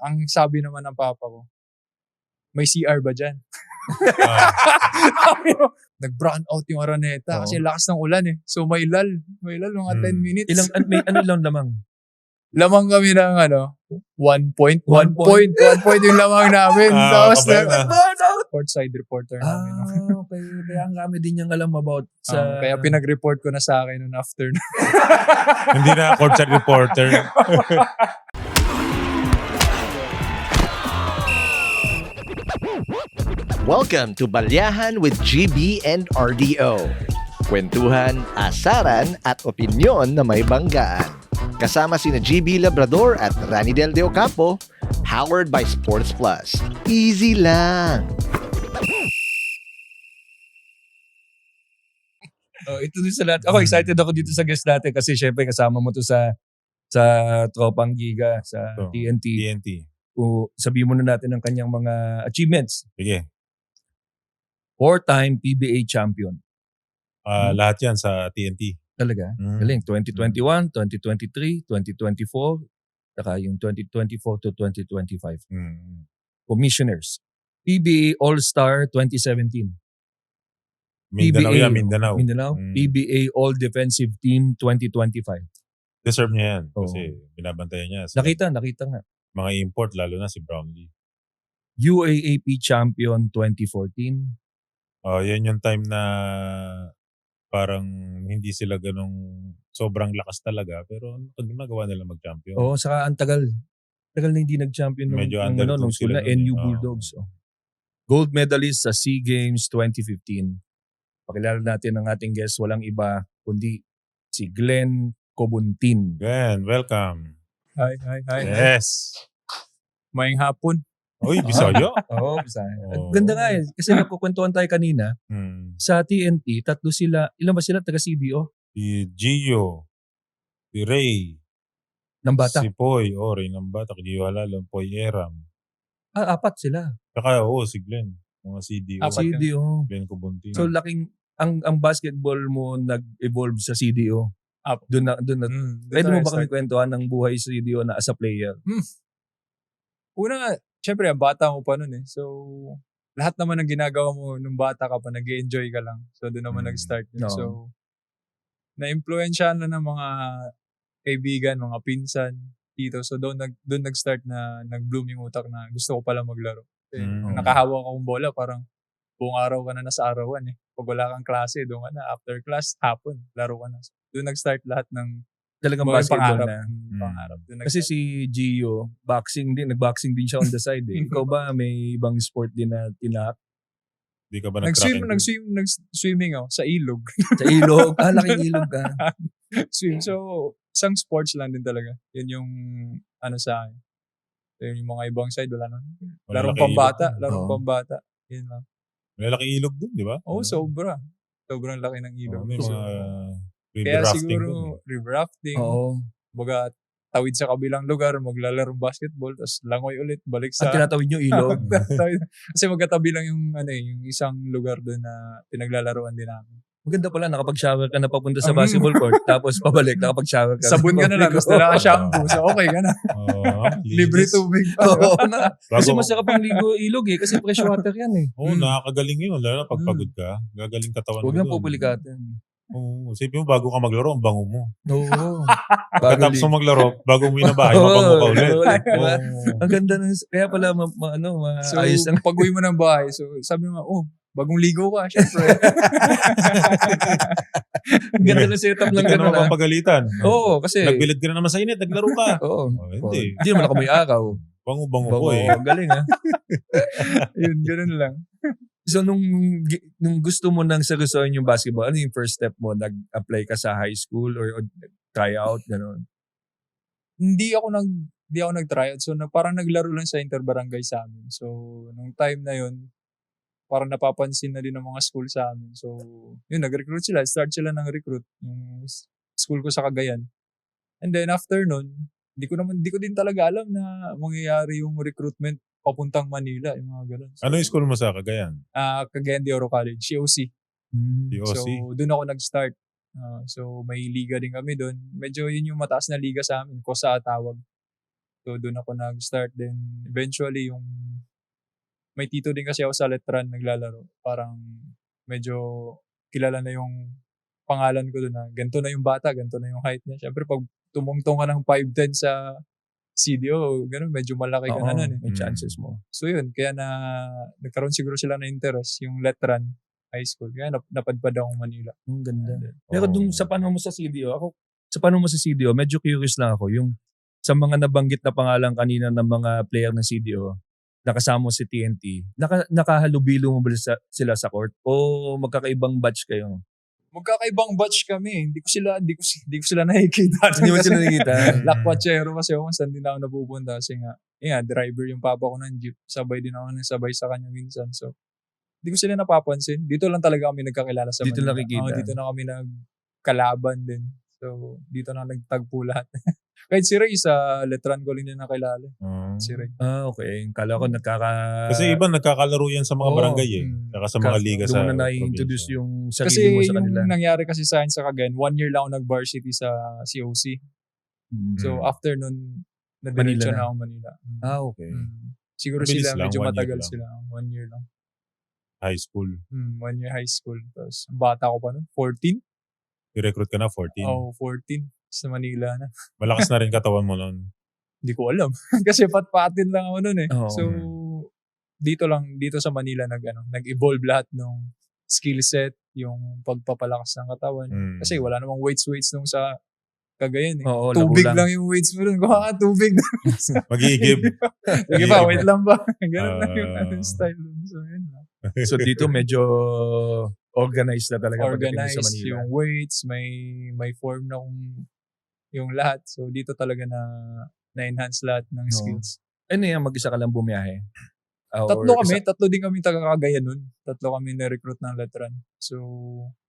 Ang sabi naman ng papa ko, may CR ba dyan? Nag-brown out yung Araneta kasi lakas ng ulan eh. So may lull mga 10 minutes. Ilang lamang? Lamang kami ng 1 point yung lamang namin. Tapos courtside reporter namin. Okay. Kaya ang kami din yung alam about sa... Kaya pinag-report ko na sa akin noon after. Hindi na courtside reporter. Welcome to Balyahan with GB and RDO. Kwentuhan, asaran at opinyon na may banggaan. Kasama sina GB Labrador at Rani Del De Ocampo, powered by Sports Plus. Easy lang. Ito din sa lahat. Ako excited ako dito sa guest natin kasi syempre kasama mo to sa Tropang Giga sa TNT. Sabihin muna natin ang kanyang mga achievements. Sige. 4-time PBA champion. Lahat yan sa TNT. Talaga? Galing. 2021, 2023, 2024, saka yung 2024 to 2025. Commissioners. PBA All-Star 2017. Mindanao yan, Mindanao. PBA All-Defensive Team 2025. Deserve niya yan kasi binabantayan niya. Nakita nga. Mga import, lalo na si Brownlee. UAAP Champion 2014. Yan yung time na parang hindi sila ganong sobrang lakas talaga pero nagawa nila mag-champion. Saka ang tagal na hindi nag-champion nung school na NU Bulldogs. Gold medalist sa SEA Games 2015. Pakilala natin ang ating guest, walang iba kundi si Glenn Cobuntin. Glenn, welcome. Hi. Yes. Maying hapon. Uy, Bisaya. Bisaya. Ganda nga kasi nagkukwentuhan tayo kanina. Sa TNT, tatlo sila. Ilan ba sila taga-CDO? Si Gio, si Ray, Nambata. si Poy, Ray Nambata, Gio Halalong, Poy Eram. 4 sila. Saka si Glenn, mga CDO. CDO. Glenn Cobuntin. So laking, ang basketball mo nag-evolve sa CDO. Doon na. Pwede mo ba kami kwentuhan ng buhay sa CDO na as a player? Una, syempre, ang bata mo pa nun eh. So, lahat naman ng ginagawa mo nung bata ka pa, nag-enjoy ka lang. So, doon naman nag-start yun. No. So, na-influensyahan na ng mga kaibigan, mga pinsan, dito. So, doon nag-start na nag-bloom yung utak na gusto ko pala maglaro. Nakahawak akong bola, parang buong araw ka na nasa arawan eh. Pag wala kang klase, doon ka na. After class, hapon, laro ka na. So, doon nag-start lahat ng talagang basketball na. Pangarap. Kasi si Gio, nag-boxing din siya on the side eh. Ikaw ba may ibang sport din na tinahak? Di ka ba Nag-swimming ako sa ilog. Sa ilog? Laking ilog ka. Swim. So, isang sports lang din talaga. Yun yung sa akin. So, yung mga ibang side, wala na. Larong pambata. Yun lang. Malaki ilog dun, di ba? Sobra. Sobrang laki ng ilog. May mga kaya siguro river rafting. Baga tawid sa kabilang lugar, maglalarong basketball, tapos langoy ulit, balik sa... At tinatawid nyo ilog? Kasi magkatabi lang yung isang lugar doon na pinaglalaroan din namin. Maganda pala, nakapag-shower ka na papunta sa basketball court, tapos pabalik, nakapag-shower ka. Sabon ka na lang, tapos naka-shampoo, so okay ka na. Libre tubig. Kasi masarap ang ligo ilog eh, kasi fresh water yan eh. Nakakagaling yun, lalo na pagpagod ka, gagaling katawan mo. Huwag nang pupulikatin. Isipin mo, bago ka maglaro, ang bango mo. Pagkatapos mo maglaro, bago mo na bahay, mabango ka ulit. Ang ganda nun. Kaya pala, maayos lang. Pag uwi mo ng bahay, so sabi mo, bagong ligo ka, syempre. Ang ganda na setup lang gano'n. Hindi ka naman papagalitan. Kasi... Nagbilad ka na naman sa init, naglaro ka. Hindi. Hindi naman ako may araw. Bango ko eh. Galing ha. Yun, gano'n lang. So, nung gusto mo nang seryosohin yung basketball, ano yung first step mo? Nag-apply ka sa high school or try out, gano'n? Hindi ako nag-try out. So, parang naglaro lang sa interbarangay sa amin. So, nung time na yun, parang napapansin na din ng mga school sa amin. So, yun, nag-recruit sila. Start sila ng recruit. Yung school ko sa Cagayan. And then, after nun, di ko din talaga alam na mangyayari yung recruitment papuntang Manila, yung mga ganun. So, ano yung school mo sa Cagayan? Cagayan de Oro College, COC. COC. So, doon ako nag-start. So, may liga din kami doon. Medyo yun yung mataas na liga sa amin, Kosa tawag. So doon ako nag-start din. Eventually yung may tito din kasi ako sa Letran naglalaro. Parang medyo kilala na yung pangalan ko doon na ganito na yung bata, ganito na yung height niya. Siyempre pag tumungtong ka ng 5'10" sa CDO, ganun, medyo malaki ka na nun eh. May chances mo. So yun, kaya nagkaroon siguro sila ng interest, yung Letran High School. Kaya napadpad akong Manila. Ang ganda. Pero dun sa panahon mo sa CDO, medyo curious lang ako. Yung sa mga nabanggit na pangalan kanina ng mga player ng CDO, nakasama mo si TNT, nakahalubilo mo ba sila sa court? O magkakaibang batch kayo? Magkakaibang batch kami. Hindi ko sila nakikita. Hindi mo sila nakikita? Lakwatsero kasi ako, saan din ako napupunta. Kasi nga, driver yung papa ko ng jeep. Sabay din ako sabay sa kanya minsan. So, hindi ko sila napapansin. Dito lang talaga kami nagkakilala sa Dito Manila. nakikita. Dito na kami nagkalaban din. So, dito na nagtagpo lahat. Kahit si Ray, sa Letran ko rin din nakilala. Si Ray. Okay. Kala ko Kasi iba nagkakalaro yan sa mga barangay eh. Saka sa mga liga sa doon na na-introduce probinsya. yung Kasi sarili mo sa kanila. yung nangyari kasi sa akin sa Cagayan, 1 year lang ako nag-varsity sa COC. So, after nun, nadiretso Manila na. na ako Manila. Okay. Siguro Mabilis sila, lang, medyo 1 year matagal lang. sila. 1 year lang. High school. 1 year high school. Tapos, ang bata ko pa nun, 14? I-recruit ka na 14. Oo, 14. Sa Manila na. Malakas na rin katawan mo nun. Hindi ko alam. Kasi pat-patin lang ako nun eh. Oo. So, dito sa Manila nag-evolve lahat ng skill set, yung pagpapalakas ng katawan. Kasi wala namang weights nung sa Cagayan eh. Oo, tubig laro lang yung weights mo dun. Tubig na. Mag-iigib. Sige pa, wait lang ba? Ganun lang yung style dun. So, yun lang. So dito medyo organized na talaga pagdating Organized sa Manila. yung weights, may form na kung yung lahat. So, dito talaga na-enhance lahat ng skills. Ano yan, mag-isa ka lang bumiyahe? Tatlo din kami taga-Cagayan nun. Tatlo kami na-recruit ng Letran. So,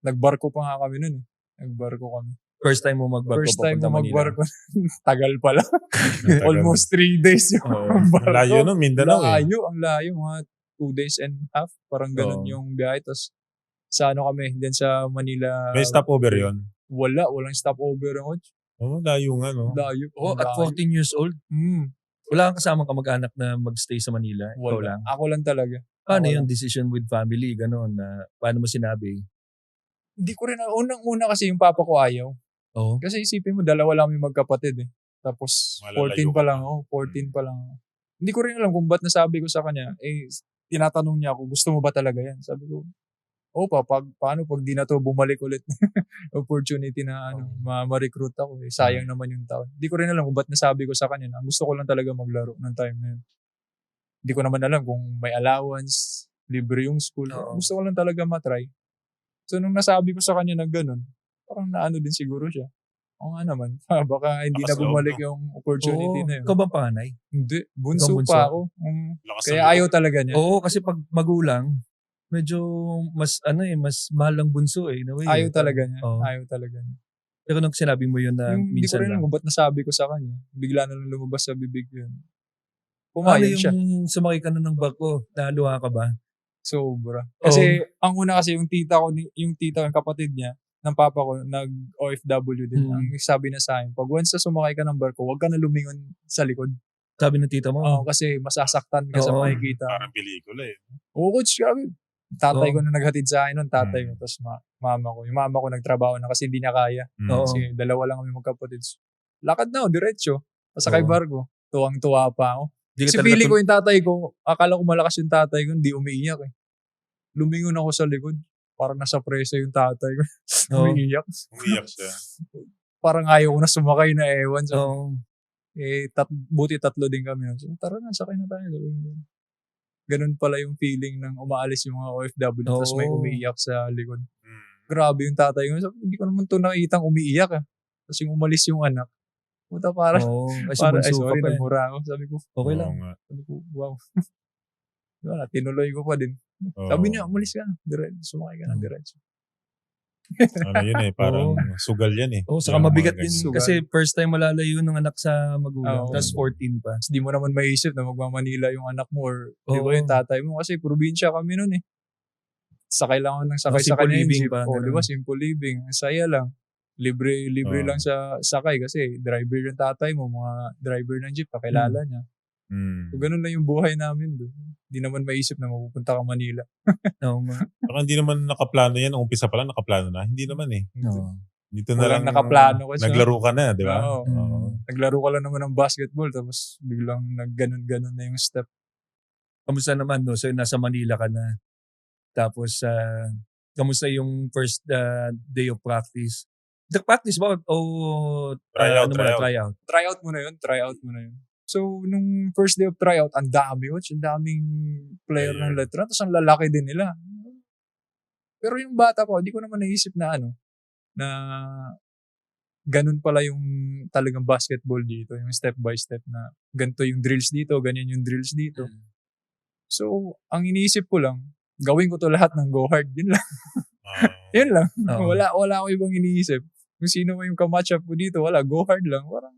nagbarko pa nga kami nun eh. Nagbarko kami. First time mo magbarko First time papunta mo Manila? magbarko. Tagal pala. Almost 3 days yung barko. Layo nun, Mindanao eh. Ang layo. Mga 2 days and a half. Parang ganun yung biyahe. Tapos, sa kami, din sa Manila. May stopover yun? Walang stopover yung coach. Layo nga no. Layo. At 14 years old? Wala kang kasamang kamag-anak na magstay sa Manila? Ikaw lang? Ako lang talaga. Paano yung decision with family? Ganon na, paano mo sinabi? Hindi ko rin, unang-una kasi yung papa ko ayaw. Oo. Kasi isipin mo, dalawa lang kami magkapatid eh. Tapos, Malalayo 14 pa lang ako. 14 pa lang ako. Hindi ko rin alam kung ba't nasabi ko sa kanya, tinatanong niya ako, gusto mo ba talaga yan? Sabi ko, paano pag di na to bumalik ulit opportunity na ma-recruit ako eh. Sayang naman yung taon. Hindi ko rin alam kung ba't nasabi ko sa kanya na gusto ko lang talaga maglaro ng time na yun. Hindi ko naman alam kung may allowance, libre yung school. Gusto ko lang talaga matry. So nung nasabi ko sa kanya na ganun, parang naano din siguro siya. Oo nga naman. Baka hindi na bumalik yung opportunity na yun. Ikaw bang panganay? Hindi. Bunso pa ako. Kaya ayaw talaga niya. Oo, kasi pag magulang, medyo mas mahal ang bunso eh. Ayaw talaga niya. Ayaw talaga niya. Pero nung sinabi mo yun na Hindi ko minsan rin lang. alam kung ba't nasabi ko sa kanya. Bigla na lang lumabas sa bibig yun. Paano Pumayag siya. yung sumakay ka na ng barko? Naluha ka ba? Sobra. Kasi ang una kasi yung tita yung kapatid niya, ng papa ko, nag-OFW din. Ang sabi na sa akin, pag once na sumakay ka ng barko, huwag ka na lumingon sa likod. Sabi ng tita mo? Kasi masasaktan ka sa makikita. Parang pelikula eh. Oo, coach, grabe. Tatay ko na naghatid sa akin nun, tatay ko. Tapos mama ko. Yung mama ko nagtrabaho na kasi hindi niya kaya. Kasi dalawa lang kami magkapatid. Lakad na ako, diretso. Pasakay barko. Tuwang-tuwa pa ako. Kasi feeling ko yung tatay ko, akala ko malakas yung tatay ko, hindi umiiyak eh. Lumingon ako sa likod. Parang nasa presa yung tatay ko. Umiiyak. Umiiyak siya. Parang ayaw ko na sumakay na ewan. Buti tatlo din kami. So, tara na, sakay na tayo. Ganun pala yung feeling ng umaalis yung mga OFW tapos may umiiyak sa likod. Grabe yung tatay ko. Sabi, hindi ko naman ito nakikitang umiiyak ah. Tapos yung umalis yung anak. Puta para. Sorry, nagmura ako. Sabi ko, okay lang. Sabi ko, wow. Tinuloy ko pa din. Sabi niya, umalis ka na. Sumakay ka na diretso. Yun eh, parang sugal yan eh. Saka mabigat din. Kasi first time malalayo ng anak sa magulang. Tapos 14 pa. Di mo naman maisip na magmamanila yung anak mo or di ba yung tatay mo. Kasi probinsya kami nun eh. Sakay lang ako ng sakay sa kanya yung jeep. Di ba? Simple living. Saya lang. Libre lang sa sakay kasi driver yung tatay mo, mga driver ng jeep, kakilala niya. So, ganun lang yung buhay namin doon. Hindi naman maisip na mapupunta ka Manila. Oo nga. Baka hindi naman nakaplano yan. Ang umpisa pa lang nakaplano na. Hindi naman eh. Oo. Dito na Walang lang nakaplano kasi. naglaro ka na, di ba? Oo. Naglaro ka lang naman ng basketball tapos biglang nagganon-ganon na yung step. Kamusta naman, no? So, nasa Manila ka na. Tapos, kamusta yung first day of practice? Practice ba? O Tryout. Tryout? Tryout mo na yun. So, nung first day of tryout, ang daming player ng Letran. Tapos ang lalaki din nila. Pero yung bata ko, hindi ko naman naisip na na ganun pala yung talagang basketball dito. Yung step by step na ganito yung drills dito, ganyan yung drills dito. So, ang iniisip ko lang, gawin ko to lahat ng go hard. Yun lang. Yun lang. Wala ako ibang iniisip. Kung sino mo yung ka-match up ko dito, wala, go hard lang. Parang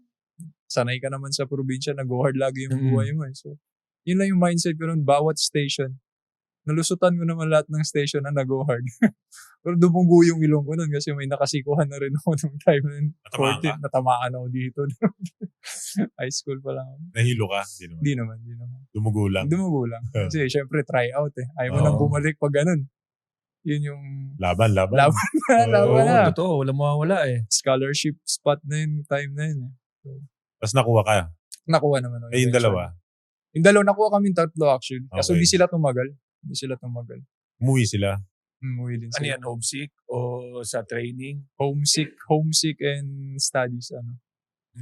sanay ka naman sa probinsya na go hard lagi yung buhay mo. So, yun lang yung mindset ko nun, bawat station. Nalusutan ko naman lahat ng station na nag-go hard. Pero dumugo yung ilong ko nun kasi may nakasikuhan na rin ako nung time nun. Natamaan ako dito. High school pa lang. Nahilo ka? Di naman. Dumugo lang. Kasi syempre try out eh. Ayaw mo nang bumalik pag ganun. Yun yung... Laban. Laban na. Totoo. Walang mawawala eh. Scholarship spot na yun, time na yun eh. So, tapos nakuha ka? Nakuha naman. Yung dalawa? Yung dalawa, nakuha kami tatlo actually. Kaso Okay. di sila tumagal. Umuwi sila? Umuwi din Ano sila. yan? Homesick? O sa training? Homesick and studies.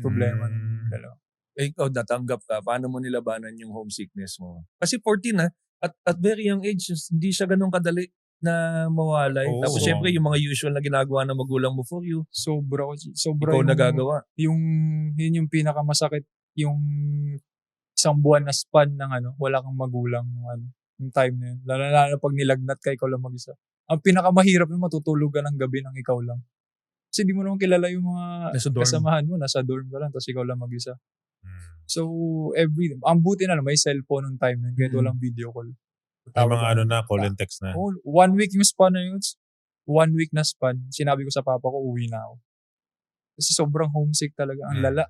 Problema ng dalawa. Ikaw natanggap ka. Paano mo nilabanan yung homesickness mo? Kasi 14 at very young age, hindi siya ganun kadali na mawalay. Oo. Tapos syempre yung mga usual na ginagawa ng magulang mo for you, Sobra ikaw nagagawa. Yun yung pinakamasakit, yung isang buwan na span ng wala kang magulang yung time na yun. Lalo pag nilagnat ka, ikaw lang mag-isa. Ang pinakamahirap na matutulog ka ng gabi ng ikaw lang. Kasi di mo naman kilala yung mga kasamahan mo, nasa dorm ka lang, tapos ikaw lang mag-isa. So, ang buti na lang, may cellphone nung time na yun, kahit walang video call. May mga call and text na. 1 week yung span na yun. 1 week na span. Sinabi ko sa papa ko, uwi na ako. Kasi sobrang homesick talaga. Ang lala.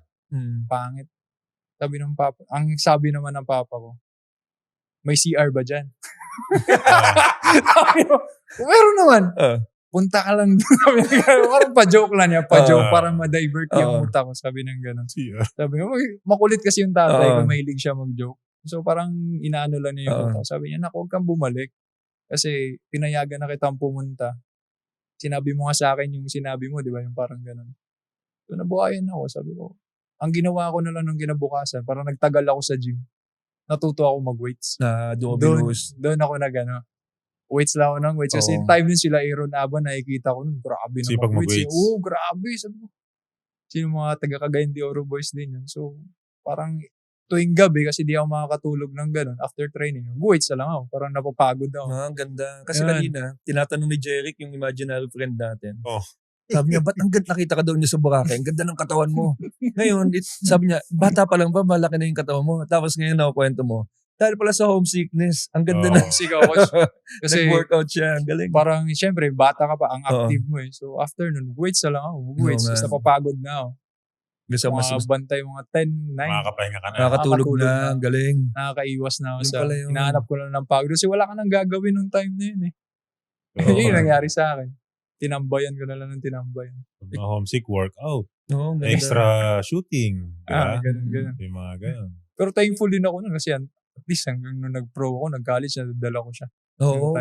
Pangit. Ang sabi naman ng papa ko, may CR ba dyan? Meron naman. Punta ka lang doon. Parang pa-joke lang niya. Pa-joke para ma-divert yung utak ko. Sabi ng gano'n. Sabi ko, makulit kasi yung tatay ko. Mahilig siya mag-joke. So parang inaano lang niya yung utak. Sabi niya, huwag kang bumalik. Kasi pinayagan na kitang pumunta. Sinabi mo nga sa akin yung sinabi mo, di ba? Yung parang gano'n. So nabuhayan ako. Sabi ko, ang ginawa ko na lang ng kinabukasan, parang nagtagal ako sa gym. Natuto ako mag-weights. Doon ako weights lang ako ng weights. Kasi time din sila Aaron Aba, nakikita ko nun, grabe na mag-weights. Oo, grabe. Sabi ko, sino mga taga-Cagayan de Oro boys din yun. So, parang tuwing gabi, kasi di ako makakatulog ng ganun, after training, weights na lang ako. Parang napapagod ako. Ang ganda. Kasi kanina, tinatanong ni Jeric, yung imaginary friend natin. Oh. Sabi niya, ba't ang ganda nakita ka daw niya sa Boracay? Ang ganda ng katawan mo. Ngayon, sabi niya, bata pa lang ba, malaki na yung katawan mo? Tapos ngayon nakukwento mo, dahil pala sa homesickness, ang ganda na. Sigaw ko. Kasi nag-workout siya, ang galing. Parang, syempre, bata ka pa, ang active mo eh. So, after nun, weights na lang ako. Weights, kasi napapagod na ako. Mga bantay, mga 10, 9. Makakapahinga ka na. Nakakatulog na, ang galing. Nakakaiwas na ako sa, hinahanap ko lang ng pagod. Kasi wala ka nang gagawin nung time na yun eh. Yun yung nangyari sa akin. Tinambayan ko na lang ng tinambayan. Homesick workout. Ganda. Extra shooting. Ganun. Yung mga ganun. Pero thankful din ako nun kasi at least hanggang nung nag-pro ako, nag-college, nadala ko siya. Oo.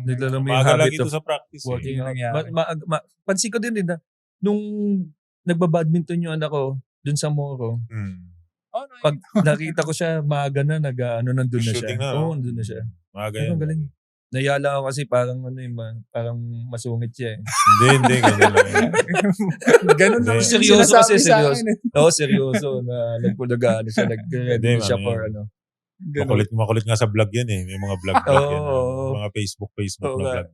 Nagdala mo yung habit of sa practice. working out. Pansin ko din na nung nagbabadminton yung anak ko dun sa Moro, pag nakita ko siya, maaga na, nandun na siya. Oo, nandun na siya. Maaga yan. Galing. Nayala ako kasi parang parang masungit siya eh. Hindi. Ganun lang. Seryoso kasi, seryoso. Oo, seryoso. Nagpulagaan siya, nag-ready siya for Makulit nga sa vlog yan eh. May mga vlog yan. Mga Facebook na vlog.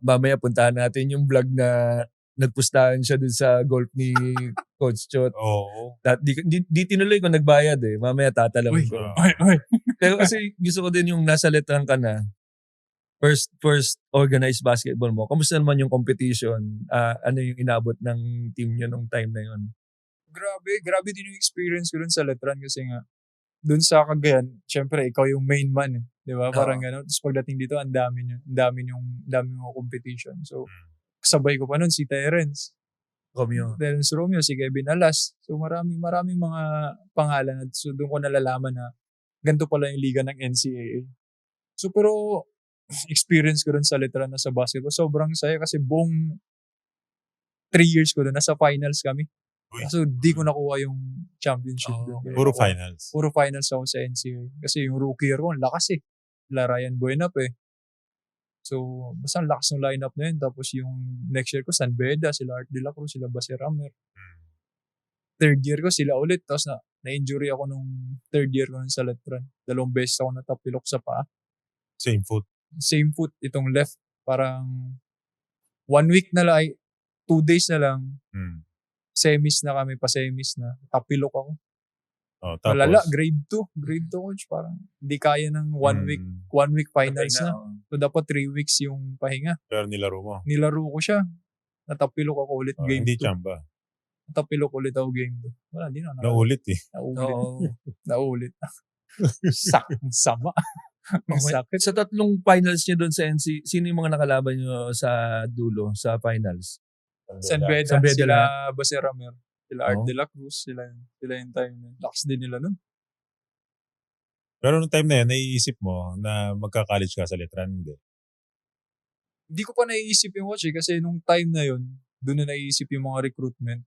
Mamaya puntahan natin yung vlog na nagpustahan siya dun sa golf ni Coach Chot. Oo. Di tinuloy ko nagbayad eh. Mamaya tatalawin ko. Oy. Pero kasi gusto ko din yung nasa letrang ka na. First organized basketball mo. Kamusta naman yung competition? Ano yung inabot ng team nyo nung time na yun? Grabe din yung experience ko dun sa Letran kasi nga, dun sa Cagayan, syempre, ikaw yung main man. Di ba? Parang gano'n. Tapos pagdating dito, ang dami yung competition. So, kasabay ko pa nun si Terence Romeo, si Kevin Alas. So, maraming mga pangalan. So, doon ko nalalaman na ganito pala yung liga ng NCAA. So, pero experience ko dun sa Letran na sa basketball, sobrang saya kasi buong 3 years ko dun, nasa finals kami. So, di ko nakuha yung championship. Puro finals. Puro finals ako sa NCAA. Kasi yung rookie year ko, ang lakas eh. Ryan Buenap eh. So, basta ang lakas ng lineup na yun. Tapos yung next year ko, San Beda, sila Art de la Cruz, sila Basi Ramer. Third year ko, sila ulit. Tapos na-injury ako nung third year ko nun sa Letran. 2 beses ako natapilok sa paa. Same foot. Itong left. Parang 1 week na lang, 2 days na lang. Semis na kami, pa-semis na. Tapilok ako. Tapos, malala, grade 2 coach. Parang hindi kaya ng 1 week finals na. So dapat 3 weeks yung pahinga. Pero nilaro mo? Nilaro ko siya. Natapilok ako ulit game 2. Hindi chamba. Natapilok ulit ako game 2. Wala, di na. Naulit eh. Naulit. Sama. Sakit. Sa 3 finals niyo doon sa NC, sino yung mga nakalaban niyo sa dulo, sa finals? San Beda, sila Basi Ramer, sila Art de la Cruz, sila yung time na. Lakas din nila nun. Pero nung time na yun, naiisip mo na magka-college ka sa Letran? Hindi ko pa naiisip yung coach kasi nung time na yun, doon na naiisip yung mga recruitment.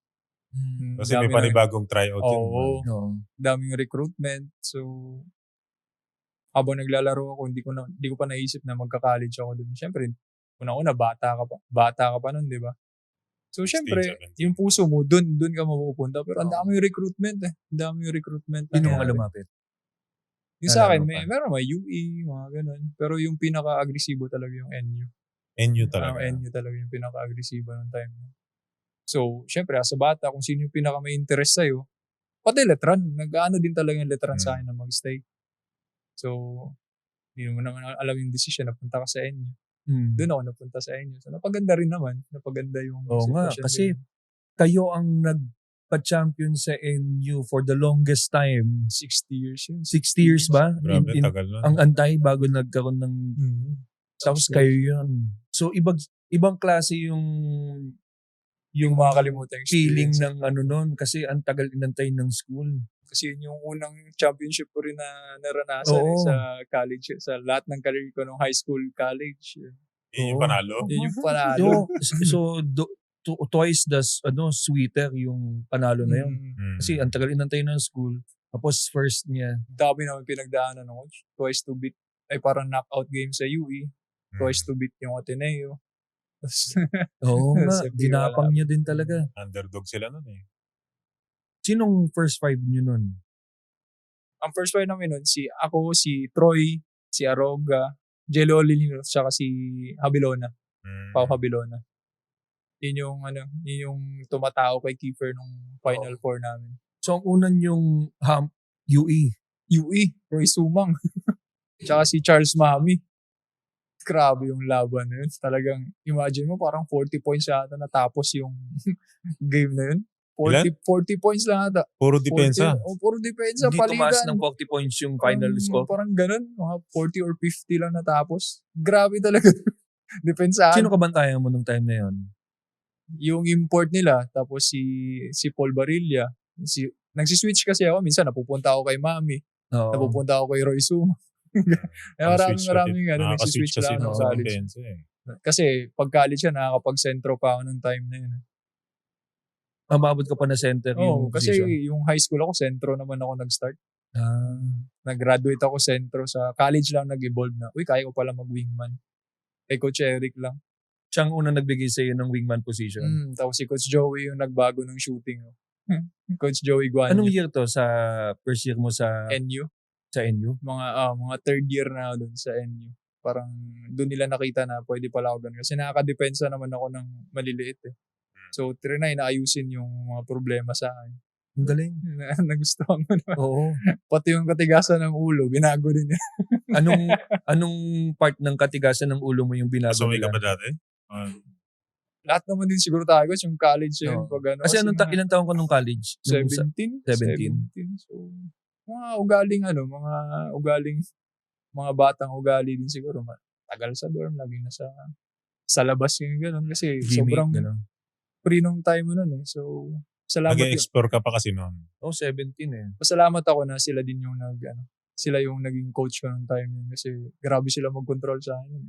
Kasi may panibagong tryout yun. Daming recruitment. So, habang naglalaro ako, hindi ko pa naisip na magka-college ako doon. Siyempre, una-una, bata ka pa nun, di ba? So, syempre, yung puso mo, dun ka mapupunta. Pero ang dami yung recruitment eh. Ang dami yung recruitment. Sino mga lumapit? Yung sa akin, meron may UE, mga ganun. Pero yung pinaka-agresibo talaga yung NU. NU talaga? NU talaga yung pinaka-agresibo ng time. So, syempre, as a bata, kung sino yung pinaka-may interest sa'yo, pati Letran. Nag-ano din talaga yung Letran sa akin na mag-stay. So, hindi mo naman alam yung decision na punta ka sa NU. Doon ako napunta sa inyo. So, napaganda rin naman. Napaganda yung nga, kasi kayo ang nagpa-champion sa NU for the longest time. 60 years yun. 60 years ba? Grabe, tagal nun. Ang antay bago nagkaroon ng... Tapos kayo yun. So, ibang klase yung makakalimutan feeling ng nun. Kasi ang tagal inantay ng school. Kasi yun yung unang championship ko rin na naranasan sa college. Sa lahat ng career ko nung high school, college. Yun yung panalo? Yun yung panalo. So twice the sweeter yung panalo na yun. Kasi ang tagal inantay ng school. Tapos first niya. Dami naman pinagdaanan ng coach. Twice to beat. Ay parang knockout game sa UE. Twice to beat yung Ateneo. Oo nga. Dinapang niya din talaga. Underdog sila nun eh. Sinong first 5 niyo nun? Ang first 5 namin nun, si Troy, si Aroga, Jello Lilino, saka si Habilona. Pau Habilona. Yun yung tumatao kay Kiefer nung Final Four namin. So, ang unan yung UE. Roy Sumang. Tsaka si Charles Mahami. Grabe yung laban na yun. Talagang, imagine mo, parang 40 points yata natapos yung game na yun. 40 points lang ata. Puro depensa. Puro depensa. Hindi tumaas ng 40 points yung final score. Parang ganun. Mga 40 or 50 lang natapos. Grabe talaga. Depensahan. Sino kabantayan mo nung time na yun? Yung import nila. Tapos si Paul Barilla. Nagsiswitch kasi ako. Minsan napupunta ako kay Mami. Napupunta ako kay Roy Suma. Maraming nagsiswitch lang ako sa college. Kasi pag college ka, nakakapag-sentro pa ako nung time na yun. Mababot ka pa na center yung kasi position. yung high school ako, sentro naman ako nag-start. Nag-graduate ako sentro sa college lang nag-evolve na. Kaya ko pala mag-wingman. Kay Coach Eric lang. Siyang unang nagbigay sa iyo ng wingman position. Tapos si Coach Joey yung nagbago ng shooting. Coach Joey Guanyo. Anong year to sa first year mo sa NU? Sa NU? Mga third year na ako dun sa NU. Parang doon nila nakita na pwede pala ako ganun. Kasi nakaka-depensa naman ako ng maliliit eh. So, trinay na ayusin yung mga problema sa akin. Ang galing. Nagustuhan ko naman. Oo. Pati yung katigasan ng ulo, binago din niya. Anong part ng katigasan ng ulo mo yung binago Kasumay ka nila? ba dati? Lahat naman din siguro tayo, yung college yun. Oo. Pag Kasi ilang taon ka nung college? 17? 17. So, mga ugaling mga batang ugali din siguro. Tagal sa dorm, laging sa labas yung gano'n. Kasi sobrang free nung time mo nun eh. So, salamat Nag-explore ka pa kasi noon. 17 eh. Pasalamat ako na sila din yung sila yung naging coach ko nung time yun. Kasi grabe sila mag-control sa akin.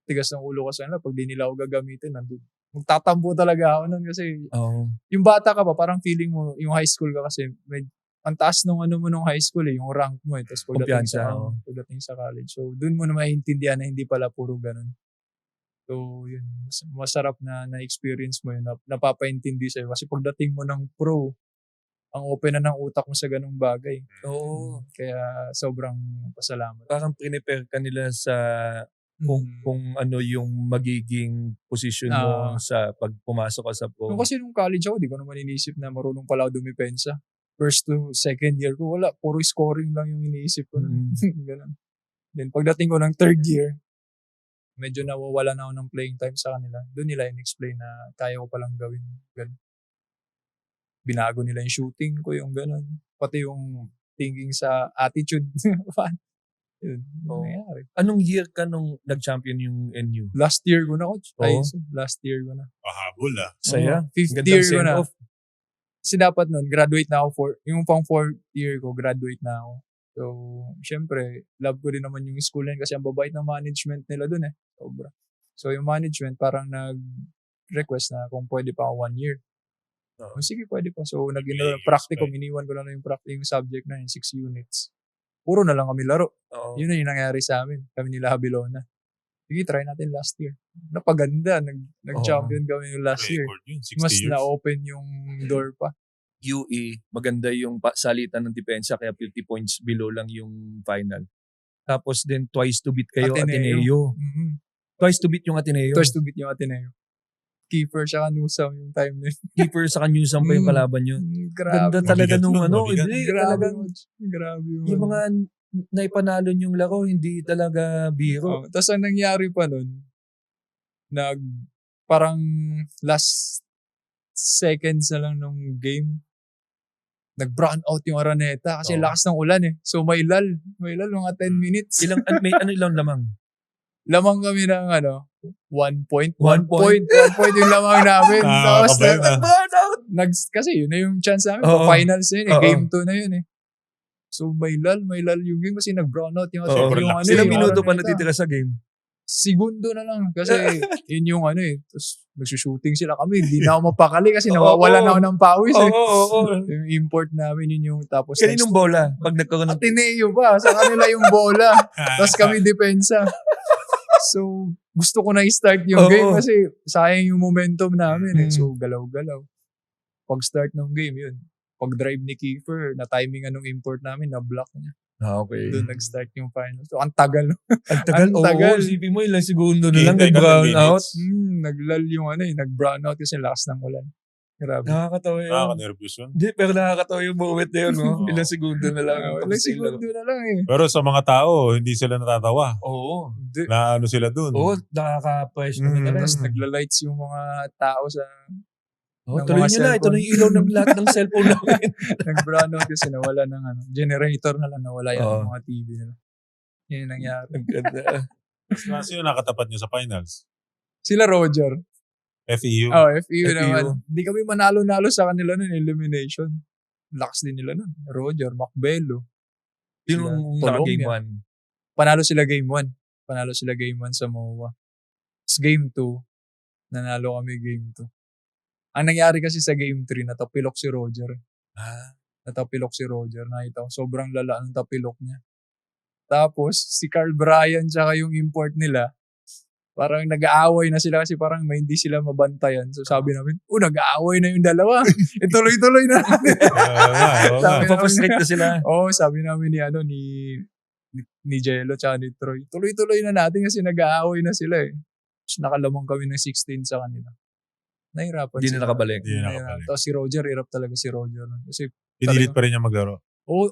Tigas ng ulo ko sa kanila. Pag di nila ako gagamitin, magtatampo talaga ako nun kasi yung bata ka pa, parang feeling mo, yung high school ka kasi, ang taas nung mo nung high school yung rank mo Tapos pagdating sa college. So, dun mo na maintindihan na hindi pala puro ganun. So, yun. Masarap na experience mo yun. Napapaintindi sa'yo. Kasi pagdating mo ng pro, ang open na ng utak mo sa ganung bagay. Oo. Kaya sobrang pasalamat. Parang prepare ka nila sa kung ano yung magiging position mo sa pag pumasok ka sa pro. Kasi nung college ako, di ko naman inisip na marunong pala ako dumipensa. First to second year ko, wala. Puro scoring lang yung iniisip ko. Ganun. Then pagdating ko ng third year, medyo nawawala na ako ng playing time sa kanila. Doon nila in-explain na kaya ko palang gawin. Ganun. Binago nila yung shooting ko, yung ganun. Pati yung thinking sa attitude. Yun nangyari. Anong year ka nung nag-champion yung NU? Last year ko na, coach. Last year ko na. Pahabol Saya. Fifth year ko na. Kasi dapat nun, graduate na ako yung pang fourth year ko, graduate na ako. So, syempre, love ko rin naman yung school na yun kasi ang babait ng management nila dun eh. Sobra. So, yung management parang nag-request na kung pwede pa ako 1 year. Sige, pwede pa. So, practicum, iniwan ko lang yung subject na yung 6 units. Puro na lang kami laro. Yun na yung nangyari sa amin. Kami nila Habilona. Sige, try natin last year. Napaganda. Nag-champion kami yung last year. Mas na-open yung door pa. UE, maganda yung salitan ng depensa kaya 50 points below lang yung final. Tapos din twice to beat kayo Ateneo. Mm-hmm. Twice to beat yung Ateneo. Keeper siya Nusam yung time na yun. Keeper sa Nusam pa yung kalaban nyo. Grabe. Ganda talaga nung Grabe yung mga naipanalo yung laro, hindi talaga biro. Tapos ang nangyari pa nun, parang last seconds na lang nung game, nag-brown out yung Araneta kasi lakas ng ulan eh. So may lal mga 10 minutes. Ilang lamang? Lamang kami ng 1 point. 1 point yung lamang namin. Tapos nag-brown out. Kasi yun na yung chance namin. Finals na yun eh. Game 2 na yun eh. So may lal yung game kasi nag-brown out yung ilang minuto pa natitira sa game? Segundo na lang kasi yun yung tapos nagsushooting sila kami, hindi na ako mapakali kasi nawawala na ako ng pawis eh. Yung import namin yun yung tapos kaninong bola? Pag nagkaroon ng Ateneo pa, sa kanila yung bola tapos kami depensa. So gusto ko na i-start yung game kasi sayang yung momentum namin eh. So galaw-galaw. Pag start ng game yun, pag drive ni Kiefer, na timing anong import namin, na-block niya. Okay. Doon nag-start yung final. So, ang tagal. Ang tagal. Isipin mo, ilang segundo na lang nag-brown out. Naglal yung nag-brown out kasi lakas ng ulan. Grabe. Nakakatawa yun. Nakaka-nervous yun. Hindi, pero nakakatawa yung moment na yun. Ilang segundo na lang. Ilang segundo na lang eh. Pero sa mga tao, hindi sila natatawa. Oo. Na sila dun. Oo, nakaka-press na nila. Tapos nagla-lights yung mga tao sa tuloy nyo na. Ito na yung ilaw ng lahat ng cellphone namin. Nag-brown out kasi nawala ng generator na lang. Nawala yung mga TV nila. Yun yung nangyari. Sino nakatapat nyo sa finals? Sila Roger. FEU? FEU naman. Hindi kami manalo-nalo sa kanila nun, elimination. Lakas din nila nun. Roger, Macbelo. Yung game 1. Panalo sila game 1 sa MOA. Tapos game 2, nanalo kami game 2. Ang nangyari kasi sa game 3, natapilok si Roger. Natapilok si Roger. Nakita ko, sobrang lala ng tapilok niya. Tapos, si Carl Bryan tsaka yung import nila, parang nag-aaway na sila kasi parang may hindi sila mabantayan. So sabi namin, nag-aaway na yung dalawa. Tuloy-tuloy na natin. Papastrict na sila. Sabi namin ni Jello tsaka ni Troy, tuloy-tuloy na natin kasi nag-aaway na sila eh. Tapos nakalamang kami ng 16 sa kanila. nahirapan Hindi na sila. nakabalik. Hindi na Nahirapan. nakabalik. Tapos si Roger, hirap talaga si Roger. Kasi Pinilit pa rin niya maglaro.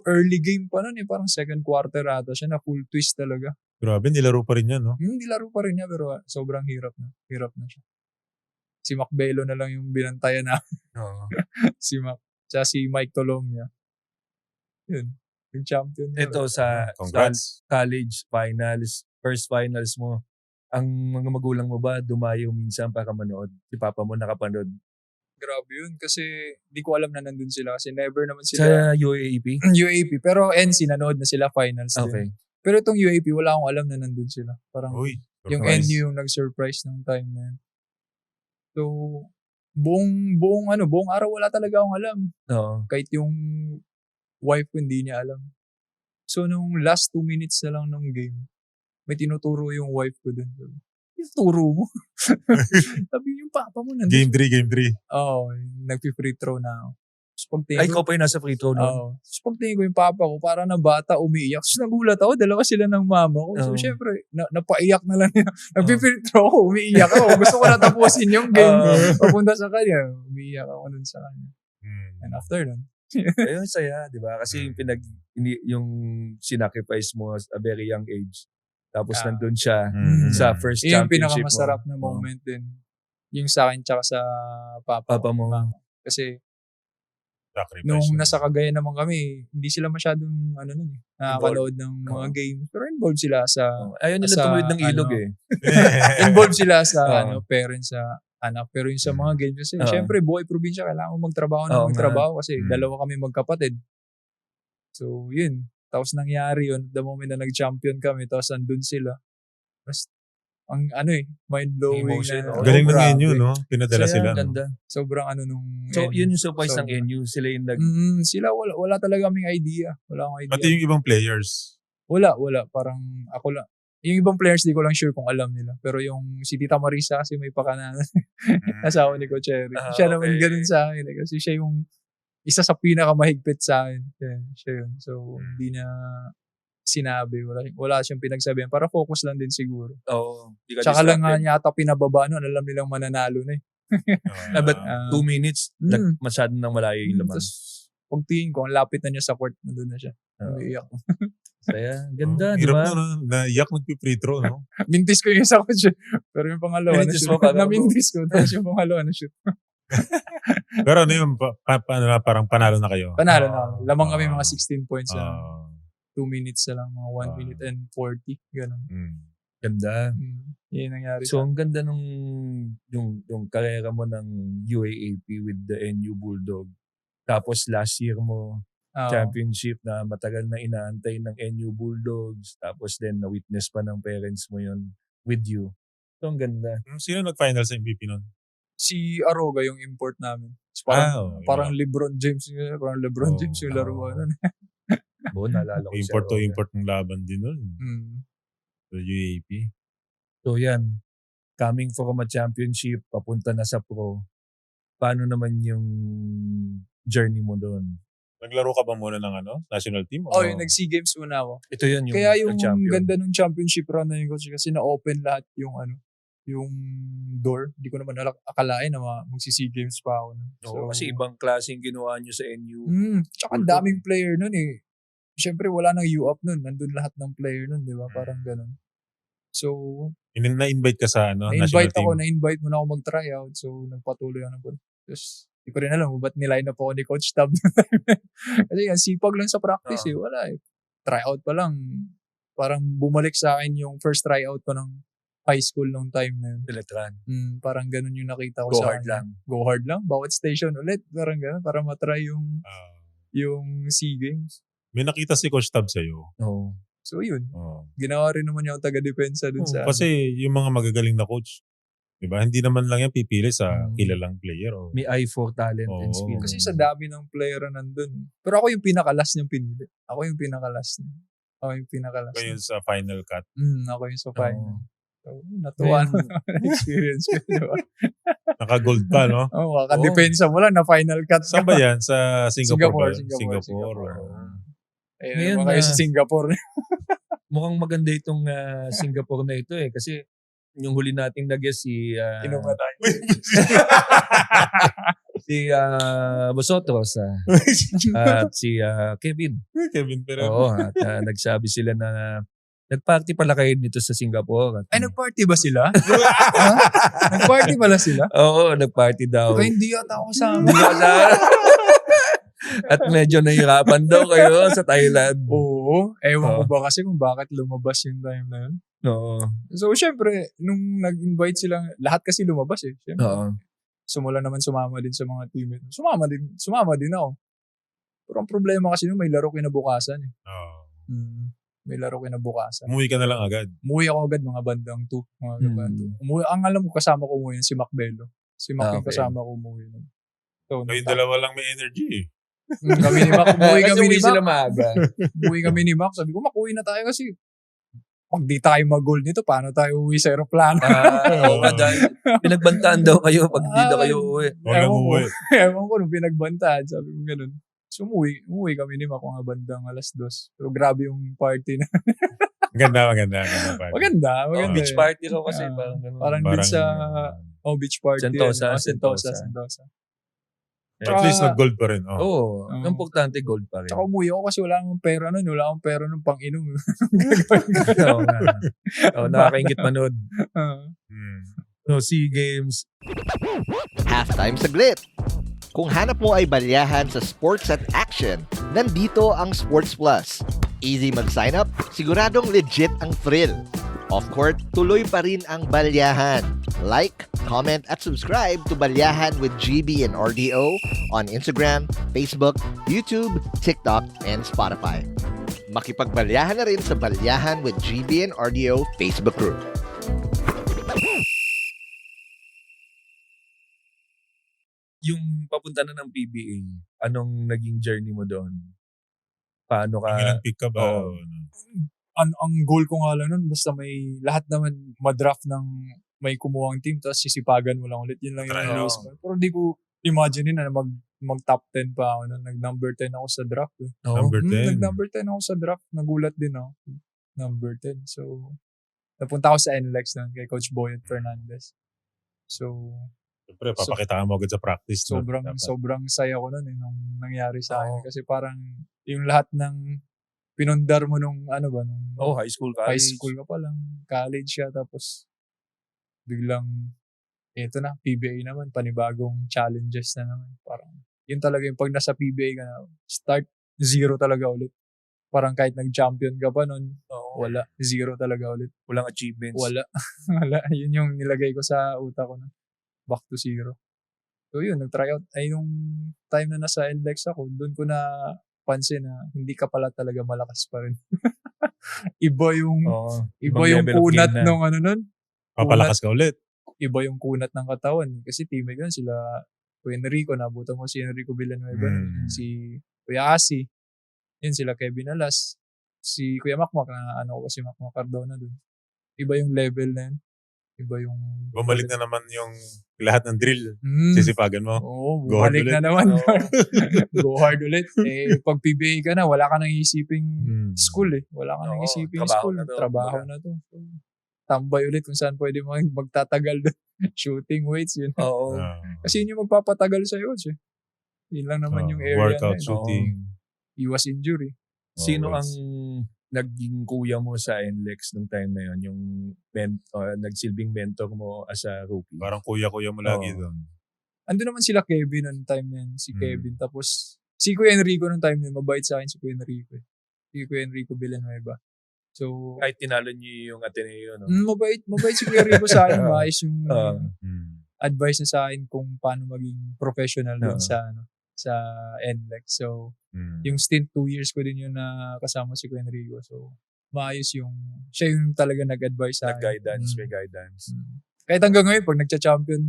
early game pa nun parang second quarter ata siya na full twist talaga. Grabe, nilaro pa rin yan, no? Hindi laro pa rin niya pero sobrang hirap na. Hirap na siya. Si Mac Bello na lang yung binantayan na. Oo. Si Mac. Tsaka si Mike Tolomia. Yun. Yung champion. Ito sa Congrats. college finals, first finals mo, ang mga magulang mo ba dumayo minsan para manood? Si papa mo nakapanood? Grabe yun. Kasi di ko alam na nandun sila. Kasi never naman Sa sila. UAAP? UAP. Pero NC nanood na sila finals Okay. din. Pero itong UAP wala akong alam na nandun sila. Parang Uy, yung surprise. NU yung nag-surprise ng time na yun. So, buong araw wala talaga akong alam. Oo. Kahit yung wife ko hindi niya alam. So, nung last 2 minutes na lang ng game, may tinuturo yung wife ko dun. Tinuturo mo? Sabi yung papa mo nandun. Game 3. Oo, nagpi-free throw na ako. Tapos pagtingin Ay, ko, ikaw pa yung nasa free throw noon? oo. Tapos pagtingin ko yung papa ko, parang na bata, umiiyak. Tapos nagulat ako, dalawa sila ng mama ko. So, Oo. syempre, napaiyak na lang niya. Nagpi-free throw ako, umiiyak ako. Gusto ko na tapusin yung game. Papunta sa kanya, umiiyak ako nun sa kanya. And after nun, Ayun, saya, di ba? Kasi yung sinacrifice mo at a very young age. Tapos Ah. nandun siya Mm. sa first yun yung championship pinakamasarap mo. na moment din. Yung sa akin tsaka sa Papa mo. mama. Kasi Sacrifice. nung yun. nasa Cagayan naman kami, hindi sila masyadong nakakanood ng mga games. Pero involved sila sa Ayaw nila sa tumawid ng ilog ano, eh. involved sila sa Oo. parents sa anak. Pero yung sa mga games kasi, Oo. syempre, buhay probinsya, kailangan mo magtrabaho Oo nga. kasi dalawa kami magkapatid. So, yun. Tapos nangyari yun, the moment na nag-champion kami, tapos andun sila. Tapos, ang mind-blowing Emotion, na. oo. Galing ng grabe. NU, no? Pinadala Saya, sila. ang No? ganda. Sobrang nung So, NU. yun yung surprise ng Sobrang- NU. Sila yung Sila, wala talaga kaming idea. Wala akong idea. Pati yung ibang players. Wala. Parang ako lang. Yung ibang players, di ko lang sure kung alam nila. Pero yung si Tita Marisa kasi may pakana. Asawa ni Coach Eric. Ah, Siya naman okay. ganun sa akin. Kasi siya yung isa sa pinakamahigpit sa akin. Siya yun. So, hindi niya sinabi. Wala siyang pinagsabihan. Para focus lang din siguro. Oo. Di ka Tsaka lang nga distracted. yata pinababa nun. Alam nilang mananalo na eh. But Ah. 2 minutes, masyado nang malayo yung laman. Tapos, pagtingin ko, ang lapit na niya sa court, nandun na siya. Oo. Umiiyak. Saya. Ganda, di Hirap ba? na, no? Naiyak nagpi-free throw, no? Mintis ko yung isa ko siya. Pero yung pangalawa na Mintis shoot. mo, parang- Namintis ko. Tapos yung pangalawa na shoot. Pero ano yung, parang panalo na kayo? Panalo na kami. Lamang kami Ah. mga 16 points na. Ah, 2 minutes na lang. Mga 1 Ah. minute and 40. Ganun. Ganda. Yun ang nangyari So, sa ang ganda nung yung karera mo ng UAAP with the NU Bulldog. Tapos last year mo, Oo. championship na matagal na inaantay ng NU Bulldogs. Tapos then, na-witness pa ng parents mo yun with you. So, ang ganda. Sino nag-final sa MVP nun? Si Aroga yung import namin. So, parang, okay. parang LeBron James. Parang LeBron Oo. James yung laruan nun. Bo, naalala ko Import to siya. import ng laban din nun. Sa UAP. So, yan. Coming from a championship, papunta na sa pro. Paano naman yung journey mo doon? Naglaro ka ba muna ng national team? Oh, yung nag-SEA Games muna ako. Ito yun yung Kaya yung champion. ganda ng championship run na yun, coach, kasi na-open lahat yung yung door. Hindi ko naman akalain na magsi-SEA Games pa ako. Oo, kasi ibang klaseng ginawa nyo sa NU. Tsaka ang daming player nun eh. Siyempre wala nang U-up nun. Nandun lahat ng player nun, di ba? Parang ganun. So, Na-invite ka sa national na-invite team? ako, na-invite mo na ako mag-tryout. So, nagpatuloy ako. Tapos, hindi ko rin alam ba't niline up ako ni Coach Tab. Kasi ang sipag lang sa practice eh. Wala eh. Tryout pa lang. Parang bumalik sa akin yung first tryout ko ng high school nung time na yun. Electran. Parang ganun yung nakita ko Go sa hard kanya. lang. Go hard lang. Bawat station ulit. Parang ganun. Para matry yung SEA Games. May nakita si Coach Tab sa'yo. Oo. So yun. Oh. Ginawa rin naman yung taga-depensa dun sa... Kasi yung mga magagaling na coach, diba? Hindi naman lang yan pipili sa Mm. kilalang player. May eye for talent and Oo. skill. Kasi sa dami ng player na nandun. Pero ako yung pinakalas niyang pinili. Ako yung pinakalas niya. Ngayon sa final cut. Ako yung sa final. Oo. So, natuwa Ngayon- na experience ko. Diba? Naka-gold pa, no? Kakadepensa mo lang na final cut. Saan ba yan? Sa Singapore? Singapore. Singapore. Ayun, Ngayon mga kayo na- sa Singapore. Mukhang maganda itong Singapore na ito eh. Kasi yung huli nating nag-guest Inumatay. si Bosotros at si Kevin. Kevin Perez. Oo, at nagsabi sila na nag-party pala kayo dito sa Singapore. At, Ay, nag-party ba sila? Ha? Nag-party pala sila? Oo, nag-party daw. Kaya hindi yata ako kasama. Hindi ka kasama. At medyo nahirapan daw kayo sa Thailand. Oo. Ewan ko Oo. ba kasi kung bakit lumabas yung time na yun. Oo. So, syempre, nung nag-invite sila, lahat kasi lumabas eh. Syempre, Oo. sumula naman sumama din sa mga teammate. Sumama din ako. Pero ang problema kasi nung may laro kinabukasan eh. May laro kinabukasan. Umuwi ka na lang agad. Umuwi ako agad mga bandang 2. Ang alam ko kasama ko umuwi si Mac Bello. Si Mac yung Okay. kasama ko umuwi. So, Kayong dalawa lang may energy eh. kami ni Mac, umuwi Kasi kami ni uwi sila Mac. maaga. Umuwi kami ni Mac. Sabi ko, Mac, uwi na tayo kasi pag di tayo mag-goal nito, paano tayo uwi sa aeroplano? Oo nga, dahil pinagbantaan daw kayo pag di daw kayo uwi. Walang uwi. Ewan ko nung pinagbantaan. Sabi ko ganun. So, umuwi kami ni Mac mga bandang 2:00. Pero grabe yung party na. Maganda. Maganda. Beach eh. party raw kasi. Ah, Parang ganun. Parang beach sa beach party. Sentosa, Sentosa. At least nag-gold pa rin. Oh. Oo. Oo. Importante gold pa rin. Tsaka umuwi ako kasi wala akong pera nun. Wala akong pera nun pang inom. Oo nga. Oo, nakakaingit manood. Hmm. No, SEA Games. Halftime saglit. Kung hanap mo ay balyahan sa sports at action, nandito ang Sports Plus. Easy mag-sign up, siguradong legit ang thrill. Off-court, tuloy pa rin ang balyahan. Like, comment at subscribe to Balyahan with GB and RDO on Instagram, Facebook, YouTube, TikTok, and Spotify. Makipagbalyahan na rin sa Balyahan with GB and RDO Facebook group. Yung papunta na ng PBA, anong naging journey mo doon? Paano ka? Ilang pick ka ba? Oo. O ano? Ang goal ko nga lang nun, basta may lahat naman madraft ng may kumuhang team, tapos sisipagan mo lang ulit. Yun lang yung Try, iniisip ko. Pero di ko imagine na mag top 10 pa ako. Nag-number 10 ako sa draft. Eh. Oo. Number 10. Nag-number 10 ako sa draft. Nagulat din ako. Number 10. So, napunta ako sa NLEX nun kay Coach Boyet Fernandez. So, Siyempre, papakitaan mo agad sa practice. no? Dapat. sobrang saya ko nun nung nangyari sa akin. Kasi parang yung lahat ng pinundar mo nung High school, college. high school ka pa lang, college ka, tapos biglang eto na, PBA naman, panibagong challenges na naman. Parang yun talaga yung pag nasa PBA ka na, start zero talaga ulit. Parang kahit nag-champion ka pa nun, wala, zero talaga ulit. Walang achievements. Wala. Wala. Yun yung nilagay ko sa utak ko na. Back to zero. So yun, nag-try out. Ay nung time na nasa NLEX ako, doon ko na pansin na hindi ka pala talaga malakas pa rin. Iba yung Oo. iba Ibang yung level of kunat game na. nung nun. Papalakas ka ulit. Iba yung kunat ng katawan. Kasi teammate ko sila Kuya Enrico, nabutan mo si Enrico Villanueva, si Kuya Asi, yun sila Kevin Alas, si Kuya Makmak, si Makmak Cardona dun. Iba yung level na yun. Iba yung... Bumalik na naman yung lahat ng drill. Mm. Sisipagan mo. Oo, Go hard bumalik ulit. na naman. Oo. Go hard ulit. Pag PBA ka na, wala ka nang isiping Hmm. school eh. Wala ka nang Oo, isiping trabaho school. na to. Trabaho na to. So, tambay ulit kung saan pwede magtatagal doon. Shooting weights, yun. Oo. Kasi yun yung magpapatagal sa iyo. Yun lang naman yung area workout, na yun. shooting. Iwas injury. Sino ang Always. naging kuya mo sa NLEX nung time na yun? Yung nagsilbing mentor mo as a rookie? Parang kuya-kuya mo lagi Oo. doon. Ando naman sila Kevin nung time na yun. Si Mm. Kevin. Tapos, si Kuya Enrico nung time na yun. Mabait sa akin si Kuya Enrico. Si Kuya Enrico Villanueva. So, Kahit tinalo niyo yung Ateneo, no? mabait si Kuya Enrico sa akin. Maayos yung advice niya sa akin kung paano maging professional dun sa NLEX. So, yung stint 2 years ko din yun na kasama si Kuya Enrico. So, maayos siya yung talaga nag-advise sa akin. Nag-guidance, Mm. may guidance. Kahit hanggang ngayon, pag nagcha-champion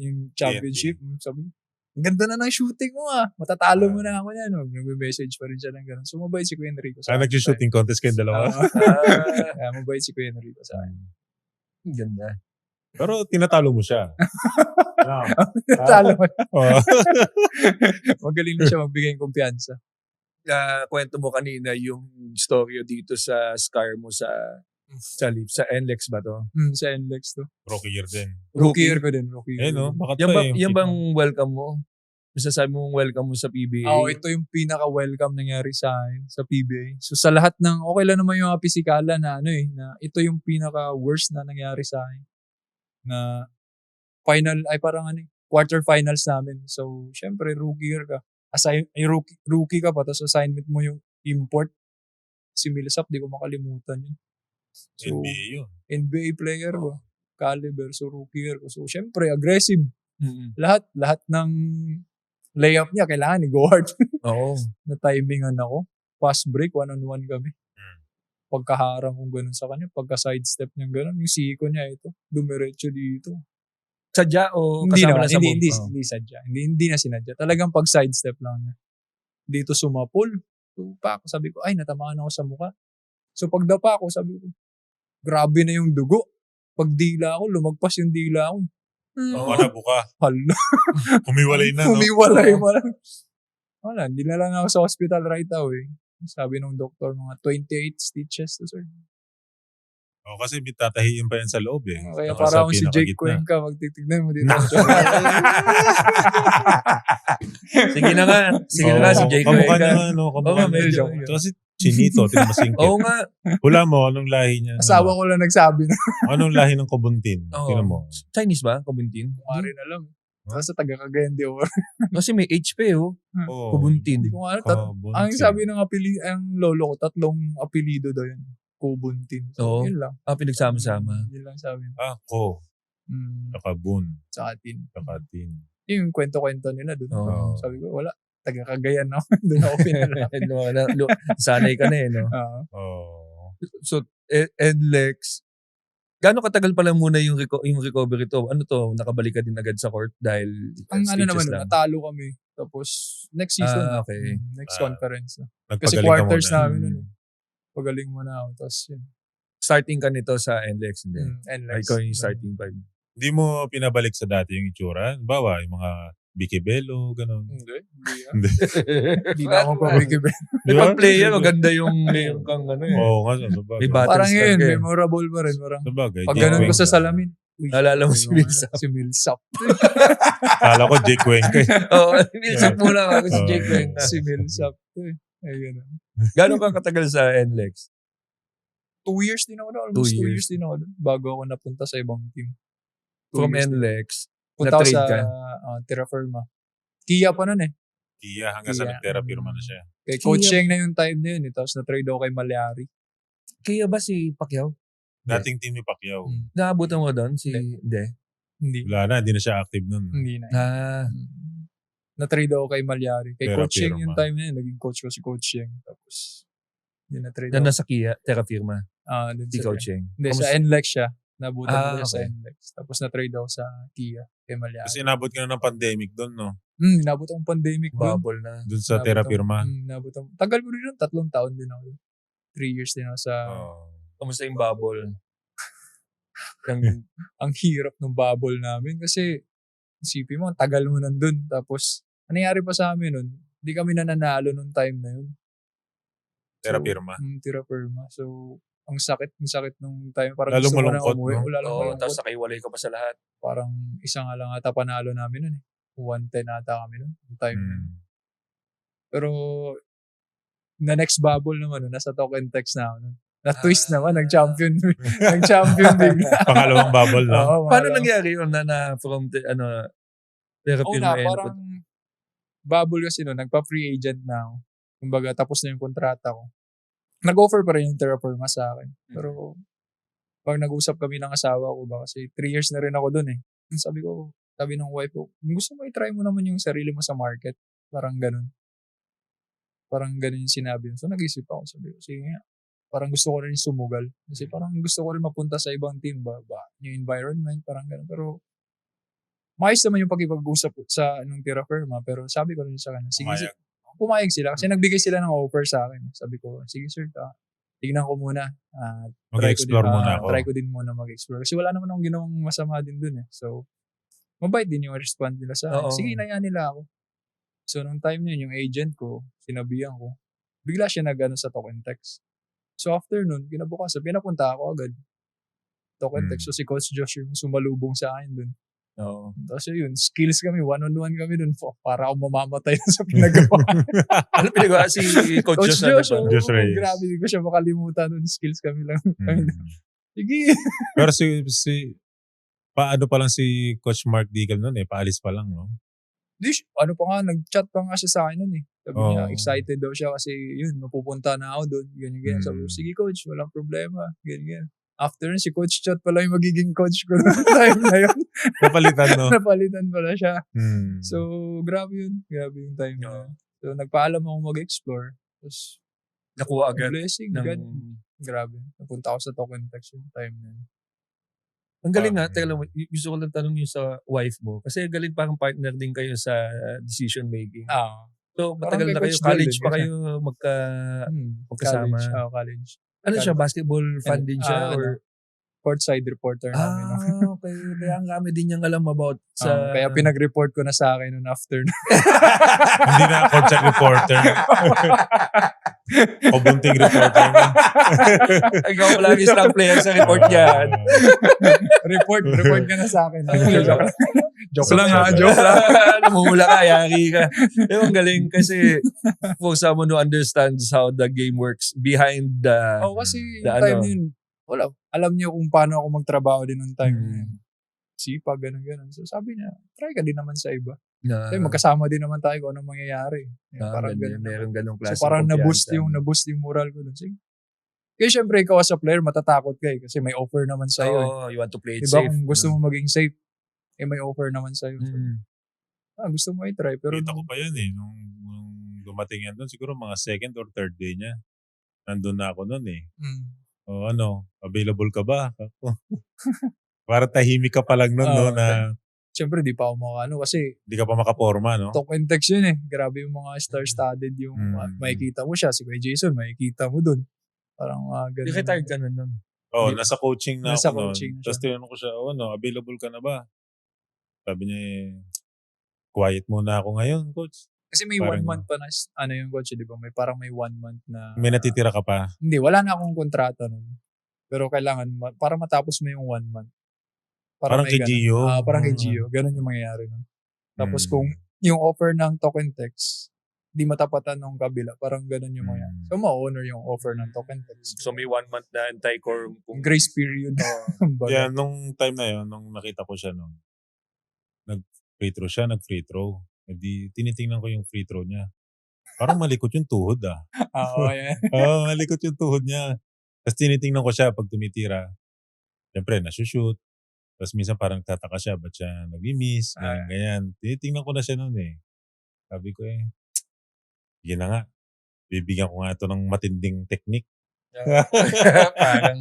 yung championship, sabi ko, ang ganda na ng shooting mo matatalo mo na ako yan. Nagme-message pa rin siya ng gano'n. So, mabait si Kuya Enrico sa akin. Nag-shooting contest kayong dalawa. Kaya mabait si Kuya Enrico sa akin. Ang ganda. Pero tinatalo mo siya. Talo mo. Oo. Magaling na siya magbigay ng kumpiyansa. Kwento mo kanina yung story dito sa scar mo sa Sa Leafs. Sa NLEX ba to? Sa NLEX to. Rookie year din. Rookie year ko din. Eh no, bakit Yan, pa eh. yan bang welcome mo? Masasabi mong welcome mo sa PBA? Ito yung pinaka-welcome nangyari sa akin sa PBA. So sa lahat ng, okay lang naman yung mga pisikala na na ito yung pinaka-worst na nangyari sa akin. Na final, quarter finals namin. So, syempre, rookie year ka. Rookie ka pa, tapos assignment mo yung import. Si Millsap, di ko makalimutan yun. So, NBA yun. NBA player ko. Caliber, so rookie year ko. So, syempre, aggressive. Mm-hmm. Lahat ng layup niya, kailangan ni Guard. Oo. Na timingan ako. Fast break, one-on-one kami. Pagkaharang kong ganun sa kanya, pagka-sidestep niya ganun, yung siko niya ito, dumiretso dito. Sadya o Hindi kasama naman, na sa hindi sadya. Hindi na sinadya. Talagang pag-sidestep lang niya. Dito sumapol. So, sabi ko, ay, natamaan ako sa mukha. So, pagdapa ko, sabi ko, grabe na yung dugo. Pag dila ako, lumagpas yung dila ko. Wala buka. Hala. Humiwalay na, no? Humiwalay mo lang. Wala, hindi na lang ako sa hospital right away. Sabi ng doktor, mga 28 stitches to, sir. Kasi tatahiin pa yan sa loob eh. Kaya para akong si Jake Cuenca, magtitignan mo dito. Sige na nga. Sige na nga si Jake Cuenca. Kamukha niya, no? Kamukha medyo. Kasi chinito, tinmasingkit. Oo nga. Hula mo, anong lahi niya? Asawa ko lang nagsabi na. Anong lahi ng kubuntin? Tingnan mo. Chinese ba? Kubuntin? Kumari na lang. Basta taga Cagayan de Oro. Kasi may HP Kubuntin. Hindi ko nga ang sabi ng ang lolo ko, 3 apelido daw yun. Kubuntin. So, yun lang. Pinagsama-sama. Yun lang sabi. Ko. Saka Bun. Saka Tin. Yung kwento-kwento nila dun. Sabi ko, wala. Taga Cagayan ako. Doon ako pinalapin. Sanay ka na no? So, NLEX, gaano katagal pa lang muna yung recovery to? Ano to? Nakabalik ka din agad sa court dahil ang naman natalo kami. Tapos, next season okay. Next conference Kasi quarters namin nun Pagaling mo na ako. Tapos yun. Starting ka nito sa NLEX, hindi? NLEX. Ikaw yung starting 5. Hindi mo pinabalik sa dati yung itsura? Bawa, yung mga Vicky Bello, gano'n. Hindi. Hindi na ako pa Vicky Bello. Di ba player, maganda yung meron kang Oo nga, sabagay. Parang yun, memorable pa rin. Sabagay. Pag ganun ko sa salamin. Naalala mo si Millsap. Si Millsap. Kala ko Jake Cuenca. Oo, Millsap muna ako si Jake Cuenca. Si Millsap. Ayun. Gano'n kang katagal sa NLEX? 2 years din ako na. Almost 2 years din ako na. Bago ako napunta sa ibang team. From NLEX, punta na-trade sa ka? Terra Firma. Kia pa nun Kia, hanggang sa nag-Terra Firma na siya. Kay Coach Sheng na yung time na yun. Tapos na-trade ako kay Malyari. Kia ba si Pacquiao? Dating team ni Pacquiao. Naabutan mo doon? Hindi. Wala na, hindi na siya active nun. Hindi na. Na-trade ako kay Malyari. Kay Terra Coach Sheng Firma. yung time na yun. Naging coach ko si Coach Sheng. Tapos, yun na-trade Yan ako. nasa Kia, Terra Firma. Si Coach Sheng. Hindi, sa NLEX siya. Nabutan ko okay. sa NLEX. Tapos na-trade ako sa Kia kay Malyari. Kasi inabot ka na ng pandemic doon, no? Inabot akong pandemic doon. Bubble na. Doon sa Terra Firma. Tagal ko rin yun. 3 taon din ako. 3 years din ako sa... Kamusta yung bubble? ang hirap ng bubble namin kasi isipin mo, ang tagal mo nandun. Tapos, nangyari pa sa amin nun, hindi kami nananalo nung time na yun. Terra Firma. Terra Firma. So, ang sakit nung time. Parang Lalong gusto ko na malungkot, umuwi. no? Lalong malungkot. Tapos nakiwalay ka pa sa lahat. Parang isa nga lang ata panalo namin nun 110 ata kami nun. Yung time na yun. Pero, na next bubble naman nun, nasa token text na ako nun. Na-twist naman, nag-champion. Nag-champion bigla. Pangalawang bubble, no? Paano nangyari yun na from Terra Firma? Parang bubble kasi nun, nagpa-free agent na ako. Kumbaga, tapos na yung kontrata ko. Nag-offer pa rin yung Terra Firma sa akin. Pero, pag nag-usap kami ng asawa ko ba, kasi 3 years na rin ako dun sabi ng wife ko, gusto mo i-try mo naman yung sarili mo sa market. Parang ganun. Parang ganun yung sinabi. So, nag-isip ako. Sabi ko, sige nga. Parang gusto ko rin sumugal. Kasi parang gusto ko rin mapunta sa ibang team ba yung environment, parang ganun. Pero, maayos naman yung pag-ipag-usap sa nung Terra Firma. Pero sabi ko rin sa kanya, sige, pumayag sila. Kasi nagbigay sila ng offer sa akin. Sabi ko, sige sir, tignan ko muna. Mag-explore muna ako. Try ko din muna mag-explore. Kasi wala naman akong ginawang masama din dun So, mabait din yung respond nila sa akin. Sige, inaya nila ako. So, nung time na yun, yung agent ko, sinabihan ko, bigla siya nag-ano sa token text. So after nun, kinabukasan, pinapunta ako agad. Talk and text. So si Coach Josh yung sumalubong sa akin dun. Oo. Tapos yun, skills kami, one-on-one kami dun. Para ako mamamatay sa pinagawa. Ano pinagawa si Coach Coach Josh? Josh, Josh Reyes. grabe, hindi ko siya makalimutan nun. Skills kami lang. Sige. Pero paano pa lang si Coach Mark Diggle nun paalis pa lang, no? Ano pa nga, nag-chat pa nga siya sa akin nun Sabi niya, Oo. excited daw siya kasi yun, mapupunta na ako doon. Ganyan. Sabi ko, sige coach, walang problema. Ganyan. After nun, si Coach Chat pala yung magiging coach ko noong time na yun. Napalitan, no? Napalitan pala siya. Hmm. So, grabe yun. Grabe yung time na yun. So, nagpaalam ako mag-explore. Tapos, Nakuha agad. blessing. ng... God. Grabe. Napunta ako sa Talk and Text yung time na yun. Ang galing nga, teka lang, gusto ko lang tanong yung sa wife mo. Kasi galing parang partner din kayo sa decision making. So, Parang matagal kay na kayo, Coach college Del pa din. kayo magkasama. College. College. Ano siya, basketball fan din siya? Or... Courtside reporter namin. Okay. Kaya ang kami din niyang alam about sa... Kaya pinag-report ko na sa akin noon after. Hindi na coach reporter. O bunting reporter. Ikaw wala yung star player sa report niya. report ka na sa akin. Joke lang ha, joke lang. Namumula ka, yari ka. Ang galing kasi for someone who understands how the game works behind the... kasi yung time yun, wala. Alam niyo kung paano ako magtrabaho din nung time yun. Sipag, ganun. So sabi niya, try ka din naman sa iba. Kasi magkasama din naman tayo kung anong mangyayari. Parang ganun. Meron ganung klase. So parang na-boost yung moral ko dun. Sige. Kaya syempre ikaw as a player, matatakot ka kasi may offer naman sa'yo. You want to play it diba, safe. Kung gusto mo maging safe, may offer naman sa'yo. So, gusto mo i-try. Pero kita ko pa yun nung dumating yan doon, siguro mga second or third day niya. Nandun na ako noon available ka ba? Para tahimik ka pa lang nun, no, na... Siyempre, di pa ako kasi... Di ka pa makaporma, no? Talk and text yun Grabe yung mga star-studded yung makikita mo siya. Si Kuya Jason, makikita mo dun. Parang ganun. Di retired ka nun. Nasa coaching na nasa ako coaching nun. Tapos tinanong ko siya, available ka na ba? Sabi niya, quiet muna ako ngayon, coach. Kasi may parang 1 month pa na, yung coach, di ba? Parang may 1 month na... May natitira ka pa? Hindi, wala na akong kontrata nun. Pero kailangan, para matapos mo yung 1 month. Parang kay Gio? Parang kay Gio. Ganun yung mangyayari nun. Tapos kung yung offer ng Talk and Text, di matapatan ng kabila, parang ganun yung mangyayari. So, ma-honor yung offer ng Talk and Text. So, may 1 month na anti-core. Grace period. Yeah, nung time na yun, nung nakita ko siya nung nag-free throw siya, nag-free throw. Hindi, tinitingnan ko yung free throw niya. Parang malikot yung tuhod malikot yung tuhod niya. Tapos tinitingnan ko siya pag tumitira. Siyempre, nasushoot. Tapos minsan parang tataka siya, ba't siya nag-miss, ganyan. Tinitingnan ko na siya noon Sabi ko yun na nga. Bibigyan ko nga ito ng matinding technique.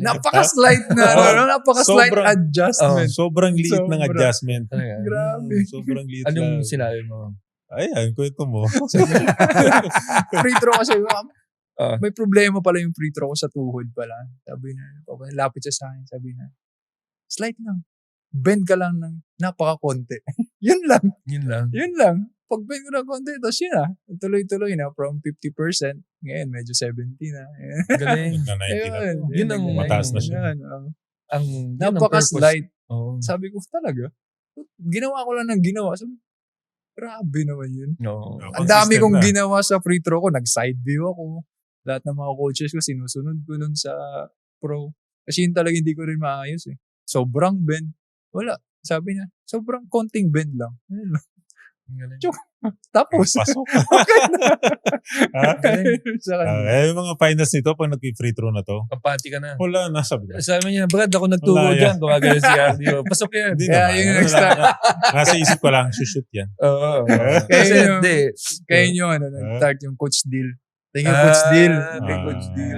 Napaka-slight napaka-slight adjustment. Sobrang liit ng adjustment. Grabe. Sobrang liit Anong sinabi mo? Ayan, kwento mo. Free throw kasi, may problema pala yung free throw ko sa tuhod pala. Sabi na, lapit siya sa akin, sabi na, slight lang. Bend ka lang ng napaka-konti. Yun lang. Pag bend ko ng konti, tapos yun tuloy-tuloy na from 50%, ngayon medyo 70 na. Galing. Yun ang mataas na siya. Ang napaka-slight. Sabi ko talaga, ginawa ko lang ng ginawa. Sabi, grabe naman yun. Ang dami kong ginawa sa free throw ko. Nag-side view ako. Lahat ng mga coaches ko, sinusunod ko nun sa pro. Kasi yun talaga hindi ko rin maayos Sobrang bend. Wala. Sabi niya, sobrang konting bend lang. Tapos. Pasok. Okay na. Yung mga finals nito, pag nag-free throw na to. Kapati ka na. Wala na, sabi ko. Sabi niya, Brad, ako nagturo dyan. Gumagano si Cardio. Pasok yan. Yung next time. Nasa isip ko lang, shoot yan. Oo. Kaya yung nag-start yung Coach Deal. Thank you, Coach Deal. Coach Deal.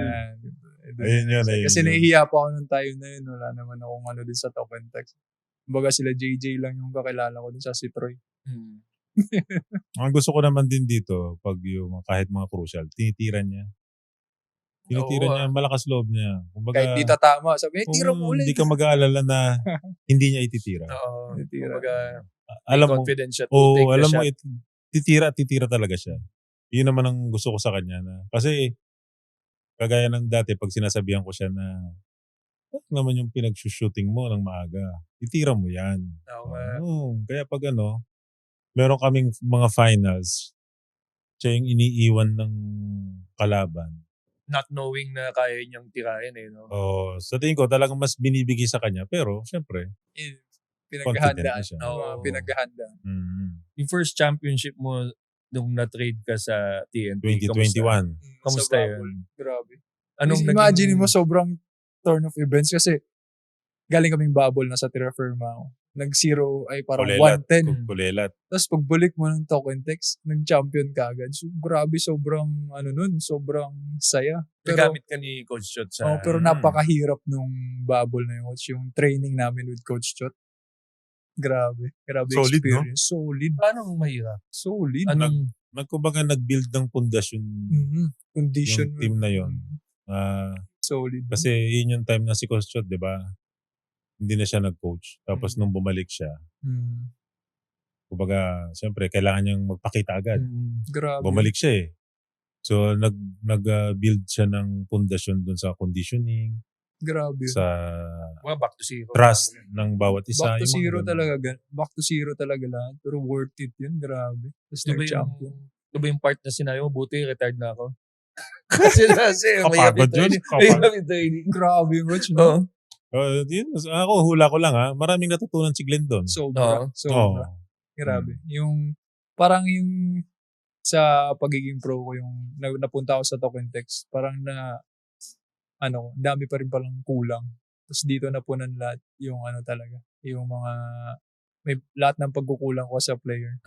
Ayun yun. Kasi nahihiya pa ako nung time na yun. Wala naman akong din sa Talk and Text. Kumbaga sila JJ lang yung kakilala ko din sa si Troy. Ang gusto ko naman din dito, pag yung kahit mga crucial, tinitiran niya. Niya, malakas loob niya. Kumbaga, kahit di tatama, sabi, tira mo ulit. Hindi ka mag-aalala na hindi niya ititira. Oo. Kumbaga, alam mo, confident siya alam mo, titira talaga siya. Yun naman ang gusto ko sa kanya. Kasi, Kagaya ng dati, pag sinasabihan ko siya na, "Bakit naman yung pinag-shooting mo ng maaga? Itira mo yan." Kaya pag meron kaming mga finals, siya yung iniiwan ng kalaban. Not knowing na kaya niyang tirahin no? Sa tingin ko talagang mas binibigay sa kanya, pero syempre, Pinaghahandaan. siya. Pinaghahandaan. Yung first championship mo nung na-trade ka sa TNT, 2021. Kamusta Sa yun? bubble. Grabe. Anong Imagine mo sobrang turn of events kasi galing kaming bubble na sa Terra Firma ako. Nag-zero ay parang 110. Kulelat. Tapos pagbalik mo ng token text, nag-champion ka agad. So, grabe, sobrang sobrang saya. Nagamit ka ni Coach Chot sa... pero napakahirap nung bubble na yun. Yung training namin with Coach Chot. Grabe Solid, experience. No? Solid. Paano mahirap? Solid. Kumbaga nag-build ng pundasyon Condition. yung team na yun. Solid. Kasi yun yung time na si Coach Chot, di ba? Hindi na siya nag-coach. Tapos nung bumalik siya, kumbaga, siyempre, kailangan niyang magpakita agad. Grabe. Bumalik siya eh. So, nag-build siya ng pundasyon dun sa conditioning, Grabe. sa back to zero. trust ng bawat isa. Back to Yung mga zero ganun. talaga. Back to zero talaga lahat. Pero worth it yun. Grabe. Tapos nag-champion. Ito ba yung part na sinabi mo? Buti, retired na ako. kasi Kapagod yun. Grabe yung coach, no? Ako, hula ko lang maraming natutunan si Glenn doon. Sobra. Grabe. Yung, parang yung sa pagiging pro ko, yung napunta ako sa Token Text, parang dami pa rin palang kulang. Tapos dito napunan lahat yung talaga, yung mga, may lahat ng pagkukulang ko sa player.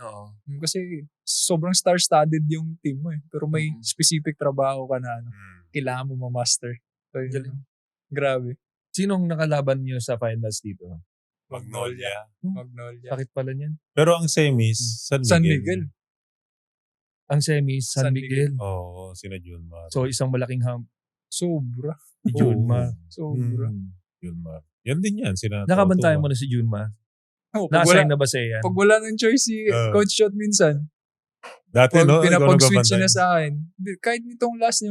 Kasi sobrang star-studded yung team mo eh. Pero may specific trabaho ka na kailangan mo ma-master. So, grabe. Sinong nakalaban niyo sa finals dito? Magnolia. Sakit pala niyan. Pero ang semis, San Miguel. Ang semis, San Miguel. Oo, sina Junmar. So, isang malaking hump. Sobra. Si Junmar. Sobra. Junmar. Yan din yan. Nakabantayan mo na si Junmar. Na-assign na ba sa'yo yan? Pag wala ng choice si Coach Shot minsan, dati pag no, pinapag-switch na sa akin, kahit nitong last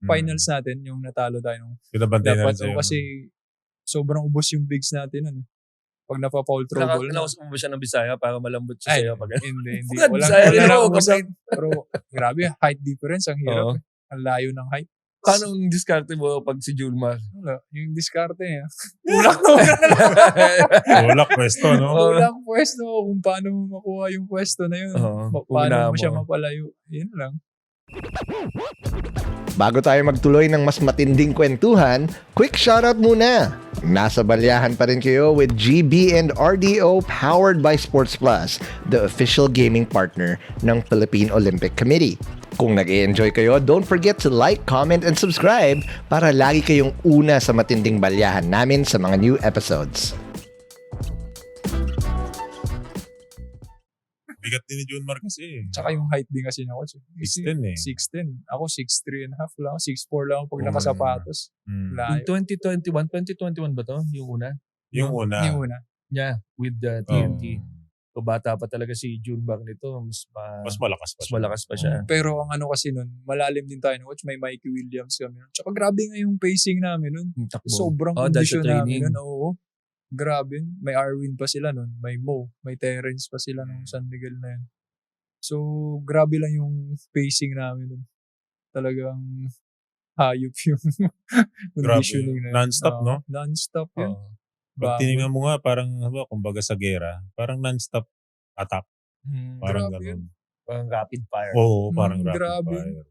finals natin, yung natalo tayo nung pinabantay na dapat sa'yo. kasi sobrang ubos yung bigs natin nun. Pag napa-foul trouble. Nakausap mo ba siya ng Bisaya para malambot siya sa'yo? Hindi. Bisaya rin ako. Pero grabe, height difference. Ang hirap. Ang layo ng height. Paano yung diskarte mo pag si Julmar? Wala. Yung diskarte niya. Tulak pwesto, no? Tulak pwesto. Kung paano mo makuha yung pwesto na yun. Paano mo siya mapalayo. Yun lang. Bago tayo magtuloy ng mas matinding kwentuhan, quick shoutout muna! Nasa balyahan pa rin kayo with GB and RDO powered by Sports Plus, the official gaming partner ng Philippine Olympic Committee. Kung nag-i-enjoy kayo, don't forget to like, comment, and subscribe para lagi kayong una sa matinding balyahan namin sa mga new episodes. Bigat din ni Junmar kasi. Tsaka yung height din kasi niya. 6'10" eh. 6'10". Ako 6'3 and a half lang. 6'4 lang pag nakasapatos. Yung 2021 ba to? Yung una? Yung una. Yeah, with the TNT. So bata pa talaga si Junmar nito. Mas malakas pa siya. Pero ang kasi nun, malalim din tayo. Watch, may Mikey Williams kami. Tsaka grabe nga yung pacing namin nun. Sobrang kondisyon namin nun. Oo. Grabe. May Arwin pa sila nun. May Mo. May Terrence pa sila nung San Miguel na yun. So, grabe lang yung pacing namin nun. Talagang hayop yung conditioning na yun. Non-stop, no? Non-stop yun. Pag tinignan mo nga, parang, kumbaga sa gera, parang non-stop attack. Parang ganun. Parang rapid fire. Oo, parang rapid grabe. fire.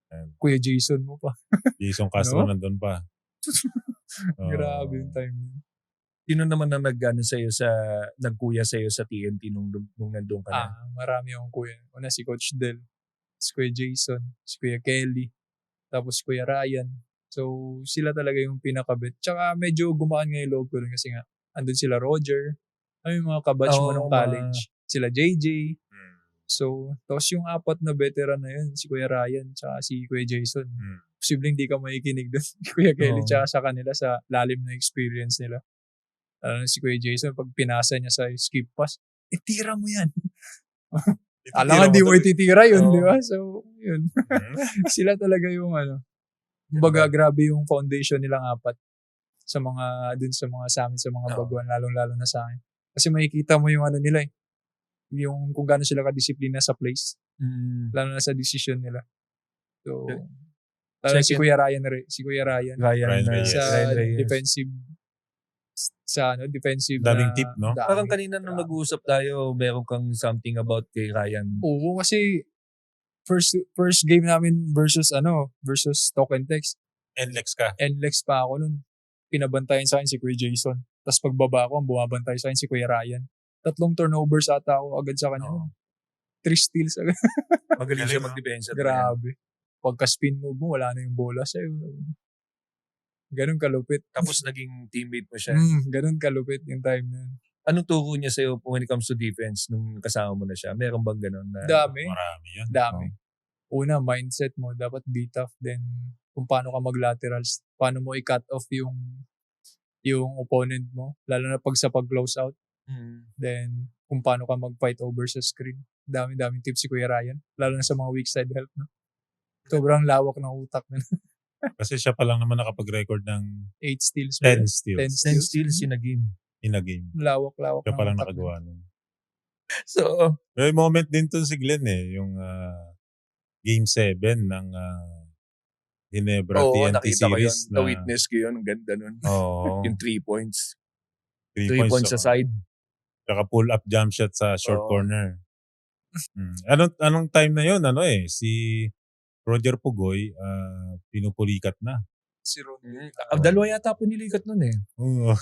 And Kuya Jason mo pa. Jason Castro nandun pa. Grabe yung time yun. Sino naman na nagkuya sa'yo sa TNT nung nandun ka na? Marami akong kuya. Una si Coach Del, si Kuya Jason, si Kuya Kelly, tapos si Kuya Ryan. So, sila talaga yung pinakabit. Tsaka medyo gumaan nga yung loob ko rin kasi nga, andun sila Roger, yung mga kabatch mo ng college, sila JJ. So, tapos yung 4 na veteran na yun, si Kuya Ryan, tsaka si Kuya Jason. Posibleng hindi ka makikinig doon, si Kuya Kelly, tsaka sa kanila sa lalim na experience nila. Si Kuya Jason, pag pinasa niya sa skip pass, itira mo yan. Alam nga, di mo ititira yun, di ba? So, yun. Sila talaga yung Kumbaga, grabe yung foundation nilang apat sa mga, dun sa mga sa amin, sa mga baguhan, lalong-lalo na sa akin. Kasi makikita mo yung ano nila yung kung gaano sila kadisiplina sa plays. Lalo na sa decision nila. So, lalo si Kuya Ryan, Ryan Reyes. sa Reyes. defensive Daming na tip, no? Parang kanina nung nag-uusap tayo, meron kang something about kay Ryan. Oo, kasi first game namin versus Talk and Text. NLEX ka. NLEX pa ako nun. Pinabantayan sa akin si Kuya Jason. Tapos pagbaba ko, ang bumabantay sa akin si Kuya Ryan. 3 turnovers ata ako agad sa kanya. 3 steals agad. Magaling siya magdepensa. Grabe. Pagka-spin move mo, wala na yung bola sa'yo. Ganun kalupit. Tapos naging teammate mo siya. Ganun kalupit yung time na yun. Anong turo niya sa'yo when it comes to defense nung kasama mo na siya? Meron bang ganun? Dami. Marami yan. Dami. Una, mindset mo. Dapat be tough. Then, kung paano ka mag-laterals. Paano mo i-cut off yung opponent mo. Lalo na pag sa pag-close out. Then, kung paano ka mag-fight over sa screen. Dami-daming tips si Kuya Ryan. Lalo na sa mga weak side help. No? Sobrang lawak ng utak na. Kasi siya pa lang naman nakapag-record ng 8 steals. 10 steals 10 steals in a game. in a game. Lawak Siya ng pa lang utak nakagawa nun. So, May moment din to si Glenn yung Game 7 ng Ginebra TNT nakita ko yun. series. Na-witness ko yun. Ang ganda nun. Oo. Yung 3 points. 3 3 points sa side. Saka pull-up jump shot sa short Oo. corner. Anong time na yun? Si Roger Pugoy, pinupulikat na. Si Ron. Dalawa yata po nilikat nun eh. Oo.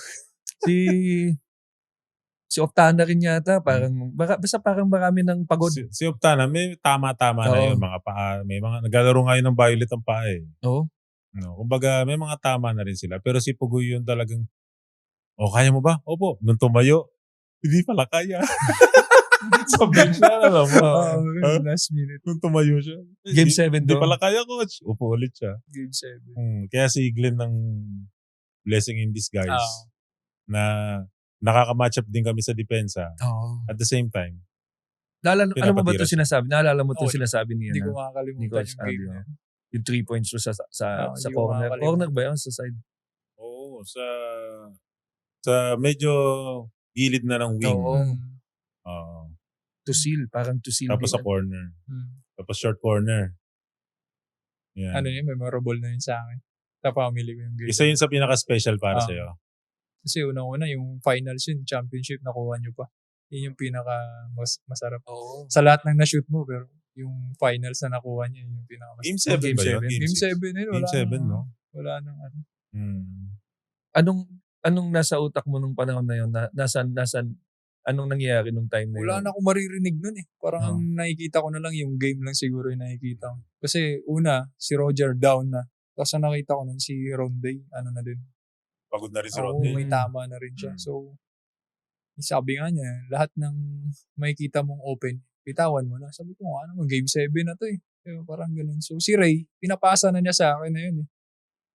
Si Optana rin yata. Basta parang marami ng pagod. Si Optana, may tama-tama na Oo. yun. Mga paa. May mga, naglalaro ngayon ng violet ang paa eh. Oo. No, kumbaga, may mga tama na rin sila. Pero si Pugoy yun talagang, kaya mo ba? Opo. Nung tumayo, hindi pala kaya. Sa bench na, alam mo. Last minute. Nung tumayo siya. Game 7 Hindi to. pala kaya, coach. Upo ulit siya. Game 7. Kaya si Glenn ng blessing in disguise na nakaka-match up din kami sa depensa at the same time. Alam mo ba ito Pinapatira siya. sinasabi? Naalala mo ito sinasabi niya Hindi ko na makakalimutan yung game na yun. yung 3 points to sa hindi ko corner. makakalimutan. Corner ba yun? Sa side? Oo, sa medyo gilid na ng wing. Oo. Oo. To seal. Parang to seal. Tapos sa corner. Tapos short corner. Yan. Ano yun, memorable na yun sa akin. Sa family ko yung game. Isa yun sa pinaka-special para sa'yo. Kasi unang-una, yung finals yun, championship, nakuha nyo pa. Yun yung masarap. Oo. Sa lahat ng na-shoot mo, pero yung finals na nakuha niya, yun yung pinakamasarap. Game 7 ba yun? Game 7 yun. Game 7, no? Wala nang ano. Anong nasa utak mo nung panahon na yun? Anong nangyayari nung time na yun? Wala na akong maririnig nun eh. Parang ang nakikita ko na lang yung game lang siguro yung nakikita ko. Kasi una, si Roger down na. Tapos ang nakita ko nun si Ronday, ano na din. Pagod na rin si Oo, Rodney. may tama na rin siya. So, sabi nga niya, lahat ng makikita mong open, bitawan mo na. Sabi ko, game 7 na to eh. Kaya parang ganun. So, si Ray, pinapasa na niya sa akin na yun eh.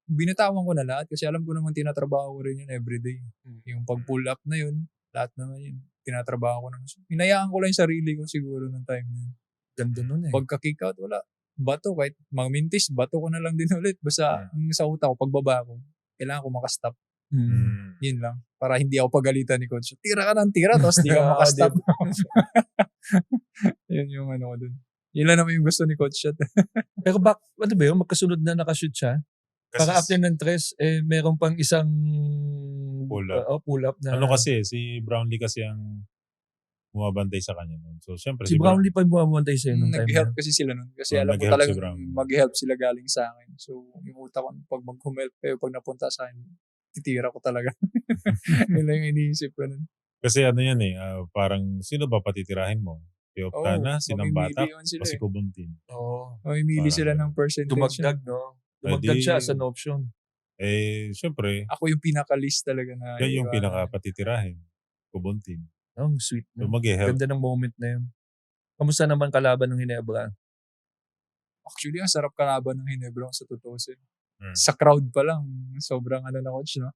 Binitawan ko na lahat kasi alam ko naman tinatrabaho ko rin yun everyday. Yung pag-pull up na yun, lahat naman yun. Tinatrabaho ko naman. So, hinayaan ko lang yung sarili ko siguro nung time na yun. Ganda nun eh. Pagka-kick out, wala. Bato, kahit mga mintis, bato ko na lang din ulit. Basta sa utak ko, pagbaba ko, kailangan ko makastop. Yun lang. Para hindi ako pagalitan ni coach. Tira ka ng tira, tapos di ka makastop. Yun yung ano ko dun. Yun lang naman yung gusto ni coach shot. Pero ano ba yun? Magkasunod na nakashoot siya? Para after ng tres, meron pang isang pull up na. Ano kasi, si Brownlee kasi ang bumabantay sa kanya nun. So, syempre, si Brownlee pa yung bumabantay sa'yo nung time Nag-help na. kasi sila nun. Kasi alam ko nag-help talagang si Brown. mag-help sila galing sa akin. So, yung utak ko, pag mag-help kayo, pag napunta sa akin, titira ko talaga. Yun lang yung iniisip ko nun. Kasi ano yan parang sino ba patitirahin mo? Si Optana, si Nambata, o si Kubuntin. Oo. Mamimili sila ng percentage. Dumagdag, no? Dumagdag siya as an option. Syempre, ako yung pinaka-list talaga na. yan yung pinaka-patitirahin. Kubuntin. Ang sweet. So, mag-help. Ganda ng moment na yun. Kamusta naman kalaban ng Ginebra? Actually, ang sarap kalaban ng Ginebra sa tutusin. Sa crowd pa lang, sobrang ano na coach, no?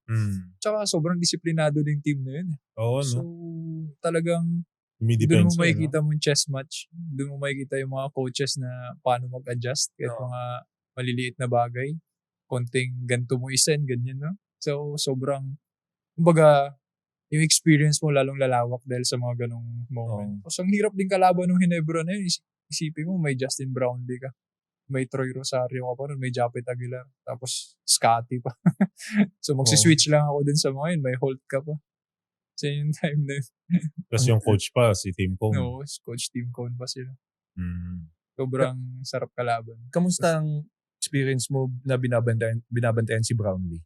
Tsaka sobrang disiplinado din team na yun. Oo, so, no? talagang doon mo makikita mo yung chess match. Doon mo makikita yung mga coaches na paano mag-adjust kahit mga maliliit na bagay. konting ganito mo isend, ganyan, no? So, sobrang, kumbaga, yung experience mo lalong lalawak dahil sa mga ganong moment. Tapos ang hirap din kalaban ng Hinebra na yun. Isipin mo, may Justin Brownlee ka. May Troy Rosario ka pa nun, may Japet Aguilar. Tapos, Scotty pa. So, magsiswitch lang ako din sa mga yun. May Holt ka pa. So, yung time na yun. Tapos yung coach pa, si Tim Cone. No, Coach Tim Cone pa sila. Mm. Sobrang sarap kalaban. Kamusta ang experience mo na binabantayan si Brownlee?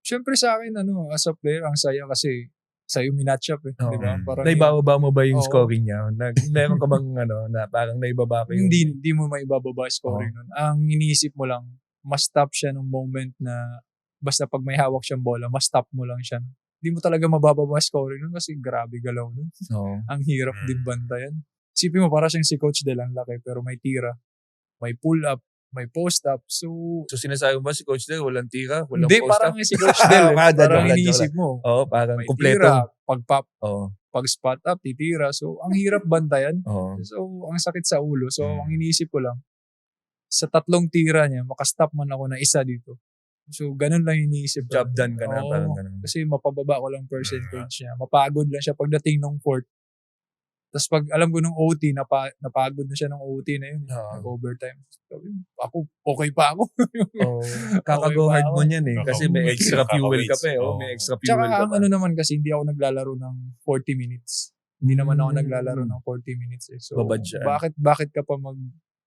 Siyempre sa akin, as a player, ang saya kasi sa'yo minatch up eh. Di ba? Parang Naibababa mo ba yung Oo. scoring niya? Meron ka bang na parang naibaba ko yung... hindi mo maibababa yung scoring nun. Ang iniisip mo lang, mas stop siya nung moment na basta pag may hawak siyang bola, mas stop mo lang siya. Hindi mo talaga mabababa yung scoring nun kasi grabe galaw nun. Oo. Ang hirap din bantayan. Isipin mo, para siyang si Coach Del, ang laki, pero may tira, may pull up, may post up. So sinasabi mo ba si Coach Del, walang tira, walang hindi, post parang up? si Coach Del. Joke Parang lang. iniisip mo, Oo, parang may kumpleto. tira, pag-pop, Oo. pag-spot up, titira. So, ang hirap bantayan. Oo. So, ang sakit sa ulo. So, ang iniisip ko lang, sa 3 tira niya, makastop man ako na isa dito. So, ganun lang iniisip ko. Job done ka na, Oo, parang ganun. kasi mapababa ko lang percentage niya. Mapagod lang siya pagdating ng fourth. Tapos pag alam ko nung OT, napagod na siya ng OT na yun. Oo. Nag-overtime. Sabi, ako, okay pa ako. Oo. Kakago hard mo niyan eh. Kasi may extra fuel ka pa eh. Oo. May extra fuel Tsaka ka ang pa. naman kasi, hindi ako naglalaro ng 40 minutes. Hindi naman ako naglalaro ng 40 minutes eh. So, Babad siya. bakit ka pa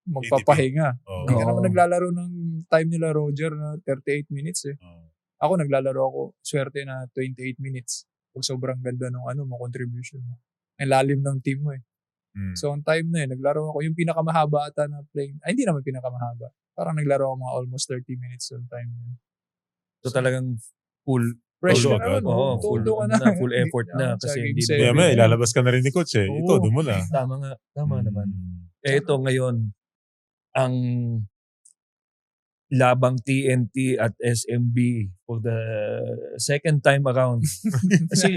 magpapahinga? Oo. Hindi ka Oo. naman naglalaro ng time nila Roger na 38 minutes eh. Oo. Ako naglalaro ako, swerte na 28 minutes. Pag sobrang ganda ng mo, contribution mo. Ang lalim ng team mo eh. Mm. So, on time na naglaro ako. Yung pinakamahaba ata na playing, hindi naman pinakamahaba. Parang naglaro ako mga almost 30 minutes on time na. So talagang full Fresh Todo ka agad. naman. Oo, Todo full ka na, full effort na Sa kasi game hindi seven. Kaya may, ilalabas ka na rin ni coach eh. Oo. Ito, doon mo na. Tama nga. Tama naman. Mm. Ito ngayon, ang labang TNT at SMB for the second time around. Kasi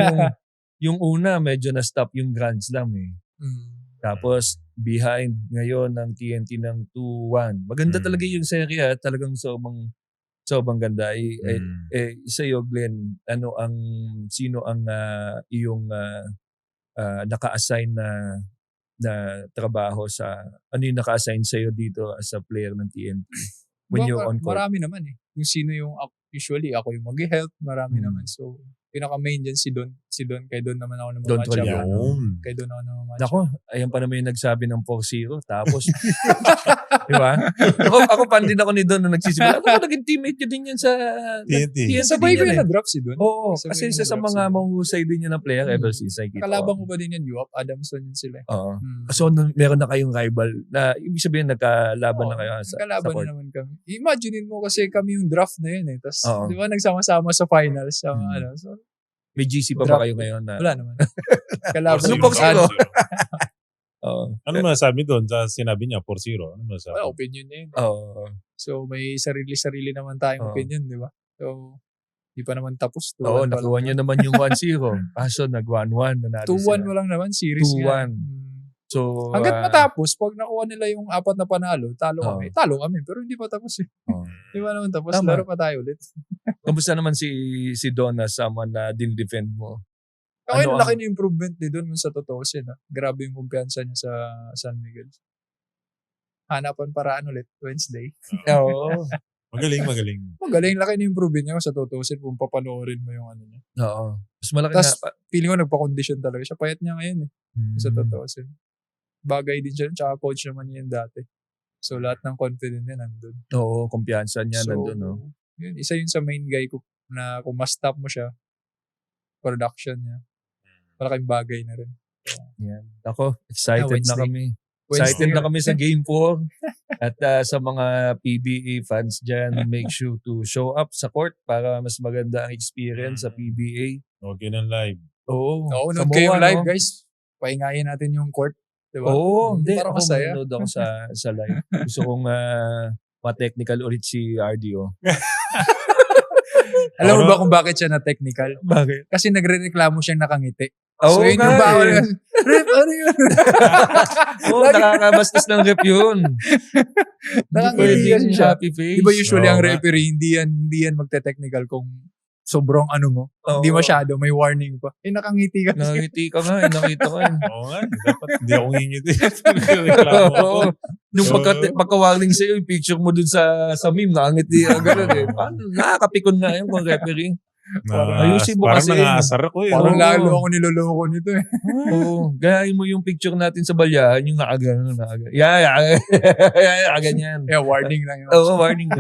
yung una, medyo na-stop yung Grand Slam eh. Tapos, behind ngayon ng TNT ng 2-1. Maganda talaga yung serye. Talagang sobrang ganda. Sa'yo, Glenn, sino ang iyong naka-assign na trabaho ano yung naka-assign sa'yo dito as a player ng TNT? When you're on court? Marami naman eh. Kung sino yung, usually ako yung mag-help, marami naman. So, pinaka-main dyan si Don. Kay Don naman ako Don namamatch up. Yun. Kay Don ako namamatch up. Nako, ayan pa naman yung nagsabi ng 4-0. Tapos, di ba? Ako fan din ako ni Don na nagsisimula. Ako naging teammate niya din yan sa TNT. Sabay ko din yung yan eh. na-drop si Don. Oo, Sabay kasi ko isa sa na-drop mga si Don. mahusay din niya na player ever since nakikita Kalabang ko. ko ba din yan, Yuap? Adamson yun sila. Oo. So, meron na kayong rival na ibig sabihin nagkalaban na kayo sa Kalaban court. na naman kami. Imaginein mo kasi kami yung draft na yun eh. Tapos, Oo. di ba, nagsama-sama sa finals. Sa, so, May GC pa Drop. ba kayo ngayon? wala naman. Kalaban. Ano 4-0. 4-0? Oo. Ano masasabi doon sa sinabi niya, 4-0? Ano masasabi? Well, opinion niya yun. Oo. So, may sarili-sarili naman tayong Oo. opinion, di ba? So, di pa naman tapos. Oo, nakuha niyo naman yung 1-0. Kaso nag-1-1. 2-1 mo lang naman, series 2-1. nga. So, Hanggat matapos, pag nakuha nila yung 4 na panalo, talo Oo. kami. Talo kami, pero hindi pa tapos eh. Oo. Di ba naman tapos? Tama. Laro pa tayo ulit. kamusta naman si Donna someone na din-defend mo? Okay, Ano laki ang- na improvement din doon sa totoo siya. Grabe yung kumpiyansa niya sa San Miguel. Hanapan paraan ulit, Wednesday. Oo. Magaling. Magaling, laki na improvement niya sa totoo siya kung papanoorin mo yung ano niya. Oo. Mas malaki Tapos, na. feeling ko nagpa-condition talaga siya. Payat niya ngayon eh. Sa totoo siya. Bagay din siya, tsaka coach naman niya yung dati. So, lahat ng confidence niya nandun. Oo, kumpiyansa niya So, nandun. No? yun, isa yun sa main guy ko na kung ma-stop mo siya, production niya. Malaking bagay na rin. Yan. Ako, excited na Wednesday. kami. Excited Wednesday. na kami sa Game 4. At sa mga PBA fans dyan, make sure to show up sa court para mas maganda ang experience sa PBA. Okay ng live. Oo. Oo, Samoa, nood kayo live, no? guys. Pahingayin natin yung court. Diba? Oo, hindi. Para Ako masaya. manonood ako sa live. Gusto kong ma-technical ulit si RDO. Alam mo ba kung bakit siya na technical? Bakit? Kasi nagre-reklamo siyang nakangiti. Oo, So yun yung bawal. Ref, ano yun? Oo, nakakabastos ng rep yun. Nakangiti kasi siya. Happy face. Di ba usually ang Oo nga. referee, hindi yan magte-technical kung sobrang ano mo. Oo. Hindi masyado, may warning pa. Nakangiti kasi. Nakangiti ka nga, nakita ko yun. Oo nga, dapat hindi ako ngingiti. Reklamo ako. Oo. Yung pagka-warning sa'yo, yung picture mo dun sa meme, nakangiti ka gano'n eh. Paano? Nakakapikon nga yun kung referee. Ayusin mo Parang kasi. nangasar ako eh. Parang Oo. lalo ako niloloko nito eh. Oo. Gayahin mo yung picture natin sa balyahan, yung nakagano. Ganyan. Yeah, warning lang yun. Oo, warning.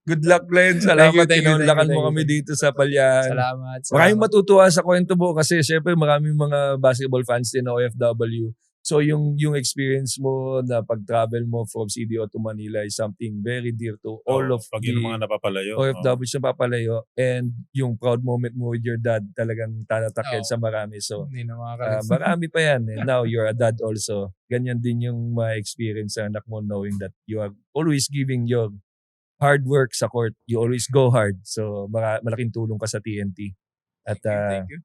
Good luck, Len. Salamat. Thank you. Kinulakan mo kami dito sa balyahan. Salamat. Maraming matutuwa sa kwento mo kasi syempre maraming mga basketball fans din na OFW. So yung experience mo na pag-travel mo from CDO to Manila is something very dear to all of pag the yung mga napapalayo. OFWs na papalayo, and yung proud moment mo with your dad talagang tatatak yan Oo. sa marami. So Hindi na makakalis. marami pa yan. And now you're a dad also. Ganyan din yung ma-experience sa anak mo, knowing that you are always giving your hard work sa court. You always go hard. So malaking tulong ka sa TNT. At Thank you.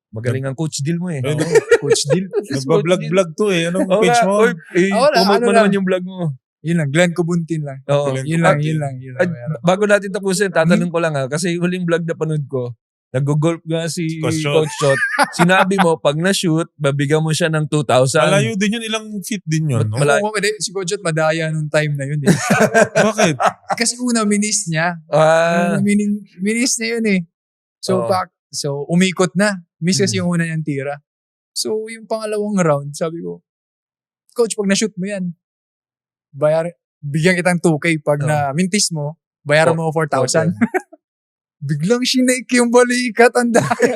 magaling ang coach deal mo eh. Ayun, Coach Dil. Nagbablog-vlog to eh. Anong Oo page nga, mo? oy, Wala, promote ano mo lang. naman yung vlog mo. Yun lang, Glenn Kubuntin lang. Oo. Yun lang. Meron. Bago natin tapusin, tatanong ko lang kasi huling vlog na panood ko, nag-golf nga si Coach Coach Shot. Shot. Sinabi mo, pag na-shoot, babigyan mo siya ng 2,000. Malayo din yun. Ilang feet din yun. No? Malayo. Oo, pwede. Si Coach Jot madaya nung time na yun eh. Bakit? Kasi una, minis niya. Ah, Minis niya yun eh. So, Oo. so umikot na. Miss kasi yung una niyang tira. So, yung pangalawang round, sabi ko, Coach, pag na-shoot mo yan, bigyan kitang 2K. Pag na-mintis mo, bayaran mo 4,000. Biglang sinake yung balikat, ang dahil.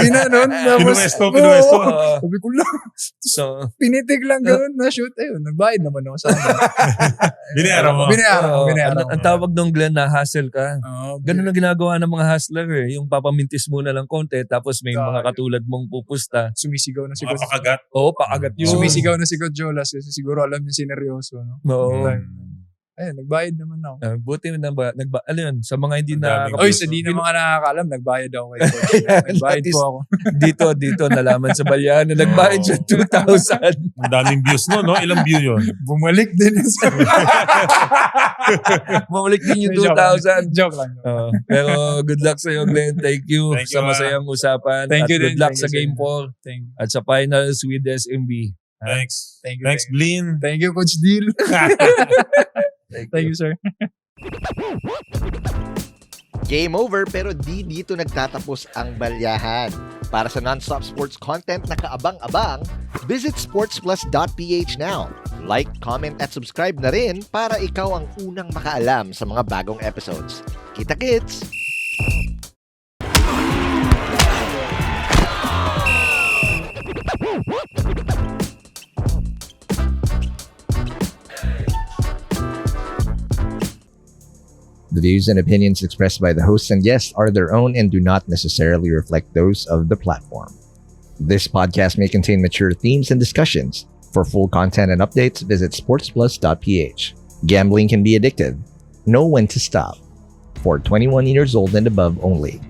Ginanon. Pinuesto. Sabi ko lang, so, pinitik lang gano'n na shoot. Ayun, nagbayad naman ako sa akin. Binayaran mo. Binayaran ko. ang tawag nung Glenn na hustle ka. Oo, Ganun ang ginagawa ng mga hustler eh. Yung papamintis muna lang konti, tapos may mga Dahil. katulad mong pupusta. Sumisigaw na si Coach. Mapakagat. Oo, paagat yun. Sumisigaw na si Coach Jolas kasi siguro alam niya sineryoso. No? Oo. Ayun, nagbayad naman ako. Buti na ano yun, sa mga hindi Ang na... daming Oy, sa di na mga nakakaalam, nagbayad ako kay Coach. Nagbayad po ako. dito, nalaman sa balyahan na nagbayad siya 2,000. Ang daming views no? Ilang view yun? Bumalik din sa... Mamalik din yung Joke lang. 2,000. Joke lang. Pero good luck sa iyo, Glenn. Thank you, Thank you, sa masayang usapan. Thank you At good din. luck Thank sa you, Game sir. 4 Thank at sa finals with SMB. Thanks. you. Thanks, Blin. Thank you, Coach Deal. Thank you, sir. Game over pero di dito nagtatapos ang balyahan. Para sa non-stop sports content na kaabang-abang, visit sportsplus.ph now. Like, comment at subscribe na rin para ikaw ang unang makaalam sa mga bagong episodes. Kita-kits! The views and opinions expressed by the hosts and guests are their own and do not necessarily reflect those of the platform. This podcast may contain mature themes and discussions. For full content and updates, visit sportsplus.ph. Gambling can be addictive. Know when to stop. For 21 years old and above only.